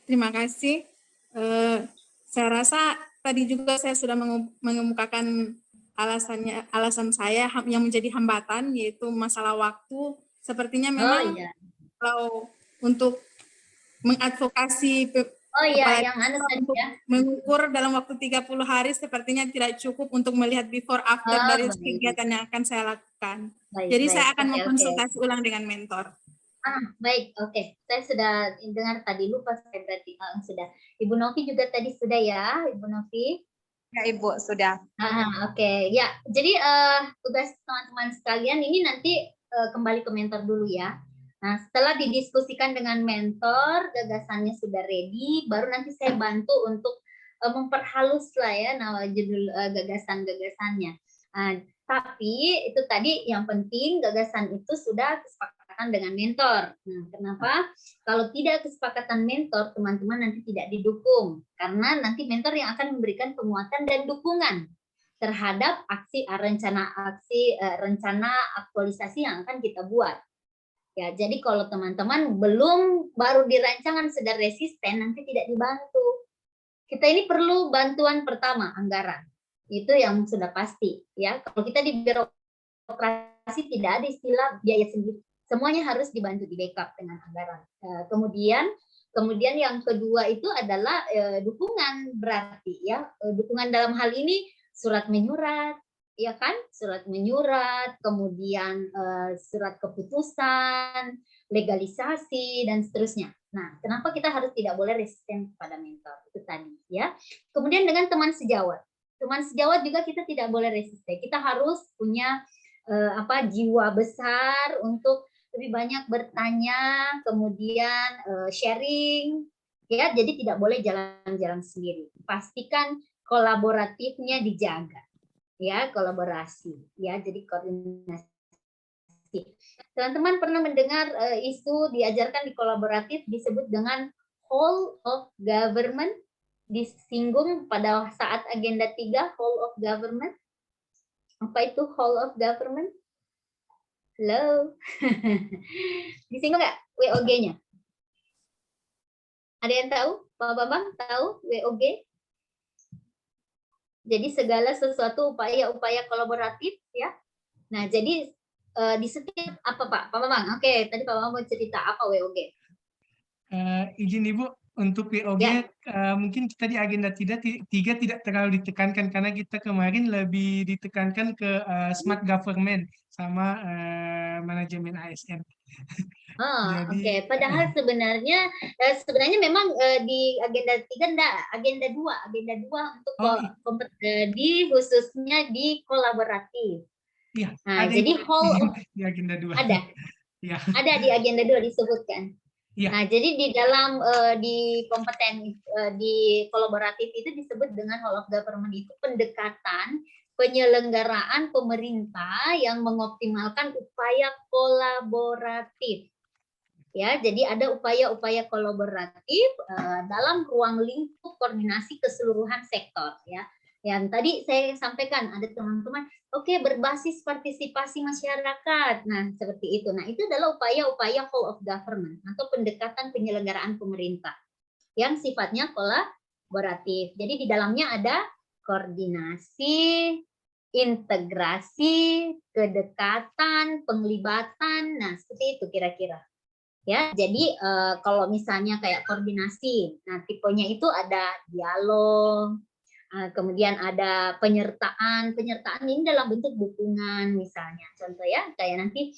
Terima kasih. Saya rasa tadi juga saya sudah mengemukakan alasan saya yang menjadi hambatan yaitu masalah waktu. Sepertinya memang kalau untuk mengadvokasi yang untuk mengukur dalam waktu 30 hari sepertinya tidak cukup untuk melihat before after dari kegiatan yang akan saya lakukan. Jadi saya akan mengkonsultasi ulang dengan mentor. Baik, oke. Saya sudah dengar tadi, lupa saya berarti sudah. Ibu Novi juga tadi sudah ya, Ibu Novi? Ya Ibu, sudah. Oke. Ya, jadi tugas teman-teman sekalian ini nanti kembali ke mentor dulu ya. Nah, setelah didiskusikan dengan mentor, gagasannya sudah ready, baru nanti saya bantu untuk memperhalus lah ya nama judul gagasan-gagasannya. Tapi itu tadi yang penting gagasan itu sudah kesepakatan dengan mentor. Nah, kenapa? Kalau tidak kesepakatan mentor, teman-teman nanti tidak didukung karena nanti mentor yang akan memberikan penguatan dan dukungan terhadap rencana aktualisasi yang akan kita buat. Ya, jadi kalau teman-teman baru di rancangan sudah resisten, nanti tidak dibantu. Kita ini perlu bantuan pertama, anggaran. Itu yang sudah pasti. Ya, kalau kita di birokrasi tidak ada istilah biaya sendiri. Semuanya harus dibantu di backup dengan anggaran. Kemudian yang kedua itu adalah dukungan berarti ya. Dukungan dalam hal ini surat menyurat, ya kan? Surat menyurat, kemudian surat keputusan, legalisasi dan seterusnya. Nah, kenapa kita harus tidak boleh resisten kepada mentor itu tadi ya. Kemudian dengan teman sejawat. Teman sejawat juga kita tidak boleh resisten. Kita harus punya jiwa besar untuk lebih banyak bertanya, kemudian sharing ya. Jadi tidak boleh jalan-jalan sendiri. Pastikan kolaboratifnya dijaga. Ya, kolaborasi ya, jadi koordinasi. Teman-teman pernah mendengar isu diajarkan di kolaboratif disebut dengan whole of government, disinggung pada saat agenda 3 whole of government. Apa itu whole of government? Halo. Disinggung nggak WOG-nya? Ada yang tahu? Pak Bambang tahu WOG? Jadi segala sesuatu upaya-upaya kolaboratif ya. Nah, jadi di setiap apa Pak Bambang? Oke, tadi Pak Bambang mau cerita apa WOG? Izin Ibu, untuk WOG mungkin kita di agenda 3 tidak terlalu ditekankan karena kita kemarin lebih ditekankan ke smart government sama manajemen ASN. Oke. Padahal sebenarnya memang di agenda 3 enggak, agenda 2 untuk di khususnya di kolaboratif. Iya, nah, jadi whole di agenda 2. Ada. Ya. Ada di agenda 2 disebutkan. Ya. Nah, jadi di dalam di kompeten di kolaboratif itu disebut dengan whole of government itu pendekatan penyelenggaraan pemerintah yang mengoptimalkan upaya kolaboratif. Ya, jadi ada upaya-upaya kolaboratif dalam ruang lingkup koordinasi keseluruhan sektor ya. Yang tadi saya sampaikan ada teman-teman, oke, berbasis partisipasi masyarakat. Nah, seperti itu. Nah, itu adalah upaya-upaya whole of government atau pendekatan penyelenggaraan pemerintah yang sifatnya kolaboratif. Jadi di dalamnya ada koordinasi, integrasi, kedekatan, penglibatan. Nah, seperti itu kira-kira. Ya, jadi kalau misalnya kayak koordinasi, nah tipenya itu ada dialog, kemudian ada penyertaan ini dalam bentuk dukungan misalnya. Contoh ya, kayak nanti,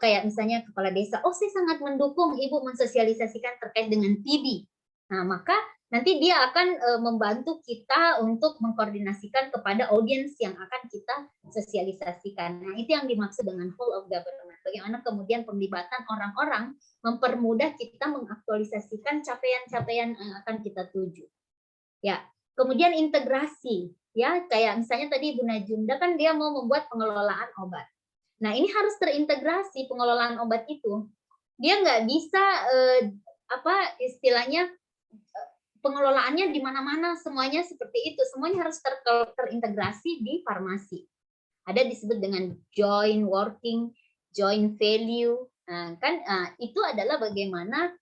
kayak misalnya kepala desa, saya sangat mendukung Ibu mensosialisasikan terkait dengan TB. Nah, maka nanti dia akan membantu kita untuk mengkoordinasikan kepada audiens yang akan kita sosialisasikan. Nah, itu yang dimaksud dengan whole of government. Bagaimana kemudian penglibatan orang-orang mempermudah kita mengaktualisasikan capaian-capaian yang akan kita tuju. Ya, kemudian integrasi, ya kayak misalnya tadi Ibu Najunda kan dia mau membuat pengelolaan obat. Nah, ini harus terintegrasi pengelolaan obat itu. Dia nggak bisa istilahnya pengelolaannya di mana-mana semuanya seperti itu. Semuanya harus terintegrasi di farmasi. Ada disebut dengan joint working, joint value. Nah, itu adalah bagaimana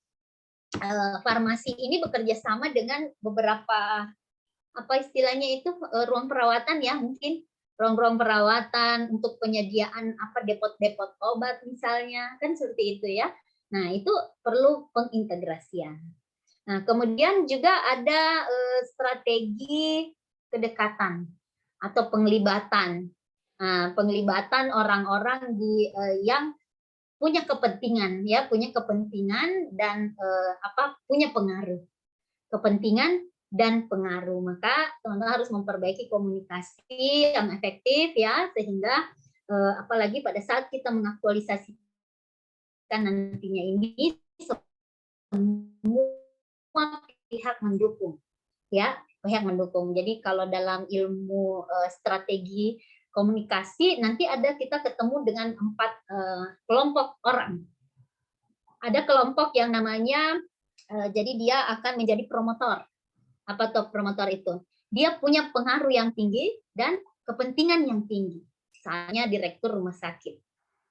farmasi ini bekerja sama dengan beberapa istilahnya itu ruang perawatan ya, mungkin ruang-ruang perawatan untuk penyediaan depot-depot obat misalnya, kan seperti itu ya. Nah, itu perlu pengintegrasian. Nah, kemudian juga ada strategi kedekatan atau penglibatan. Nah, penglibatan orang-orang yang punya kepentingan ya, punya kepentingan dan punya pengaruh. Kepentingan dan pengaruh. Maka teman-teman harus memperbaiki komunikasi yang efektif ya, sehingga apalagi pada saat kita mengaktualisasikan nantinya ini semua pihak mendukung ya, pihak mendukung. Jadi kalau dalam ilmu strategi komunikasi nanti kita ketemu dengan 4 kelompok orang. Ada kelompok yang namanya jadi dia akan menjadi promotor. Apa tuh promotor itu? Dia punya pengaruh yang tinggi dan kepentingan yang tinggi. Misalnya direktur rumah sakit.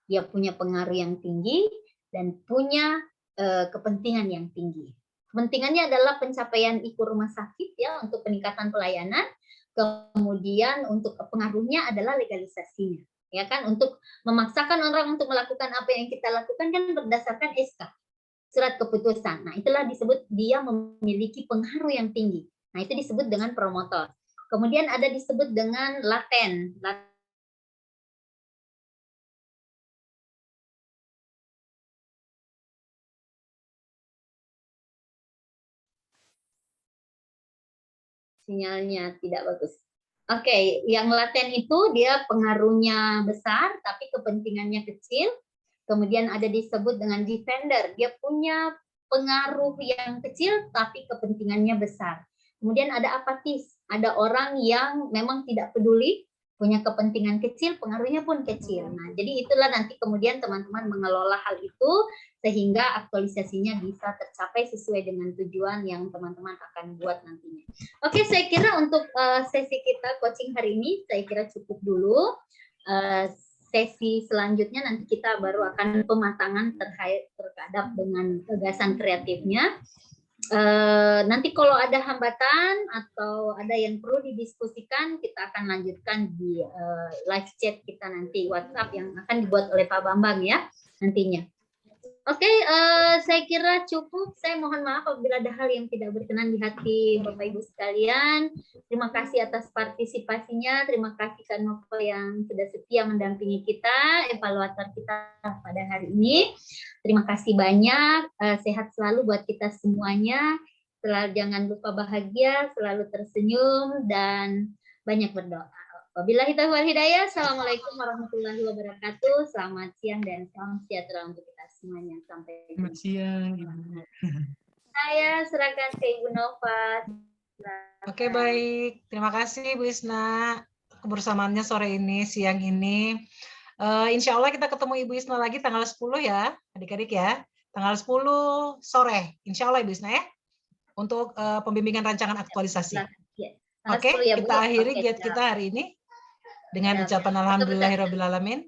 Dia punya pengaruh yang tinggi dan punya kepentingan yang tinggi. Kepentingannya adalah pencapaian IKU rumah sakit ya untuk peningkatan pelayanan. Kemudian untuk pengaruhnya adalah legalisasinya. Ya kan, untuk memaksakan orang untuk melakukan apa yang kita lakukan kan berdasarkan SK. Surat keputusan. Nah, itulah disebut dia memiliki pengaruh yang tinggi. Nah, itu disebut dengan promotor. Kemudian ada disebut dengan laten. Sinyalnya tidak bagus. Oke, yang laten itu dia pengaruhnya besar tapi kepentingannya kecil. Kemudian ada disebut dengan defender, dia punya pengaruh yang kecil tapi kepentingannya besar. Kemudian ada apatis, ada orang yang memang tidak peduli, punya kepentingan kecil, pengaruhnya pun kecil. Nah, jadi itulah nanti kemudian teman-teman mengelola hal itu sehingga aktualisasinya bisa tercapai sesuai dengan tujuan yang teman-teman akan buat nantinya. Oke, saya kira untuk sesi kita coaching hari ini saya kira cukup dulu. Sesi selanjutnya nanti kita baru akan pematangan terhadap dengan gagasan kreatifnya. Nanti kalau ada hambatan atau ada yang perlu didiskusikan, kita akan lanjutkan di live chat kita nanti WhatsApp yang akan dibuat oleh Pak Bambang ya nantinya. Oke, saya kira cukup. Saya mohon maaf apabila ada hal yang tidak berkenan di hati Bapak Ibu sekalian. Terima kasih atas partisipasinya. Terima kasih Kak Nova yang sudah setia mendampingi kita, evaluator kita pada hari ini. Terima kasih banyak. Sehat selalu buat kita semuanya. Jangan lupa bahagia, selalu tersenyum, dan banyak berdoa. Wabillahi taufiq wal hidayah. Assalamualaikum warahmatullahi wabarakatuh. Selamat siang dan salam sejahtera untuk kita semuanya. Sampai jumpa. Selamat siang, Ibu. Saya serahkan ke Ibu Nova. Oke, baik. Terima kasih Bu Isna kebersamaannya sore ini, siang ini. Insya Allah kita ketemu Ibu Isna lagi tanggal 10 ya, adik-adik ya. Tanggal 10 sore, insya Allah Ibu Isna ya. Untuk pembimbingan rancangan aktualisasi. Oke, kita akhiri giat kita hari ini dengan ucapan alhamdulillahirrahmanirrahim.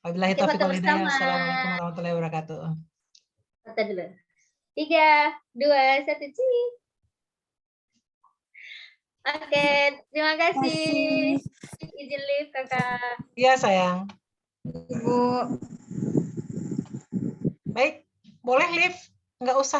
Wabillahi taufiq wal hidayah. Assalamualaikum warahmatullahi wabarakatuh. 3, 2, 1, ciri. Oke, terima kasih. Izin live, Kakak. Iya, sayang. Ibu. Baik, boleh live. Nggak usah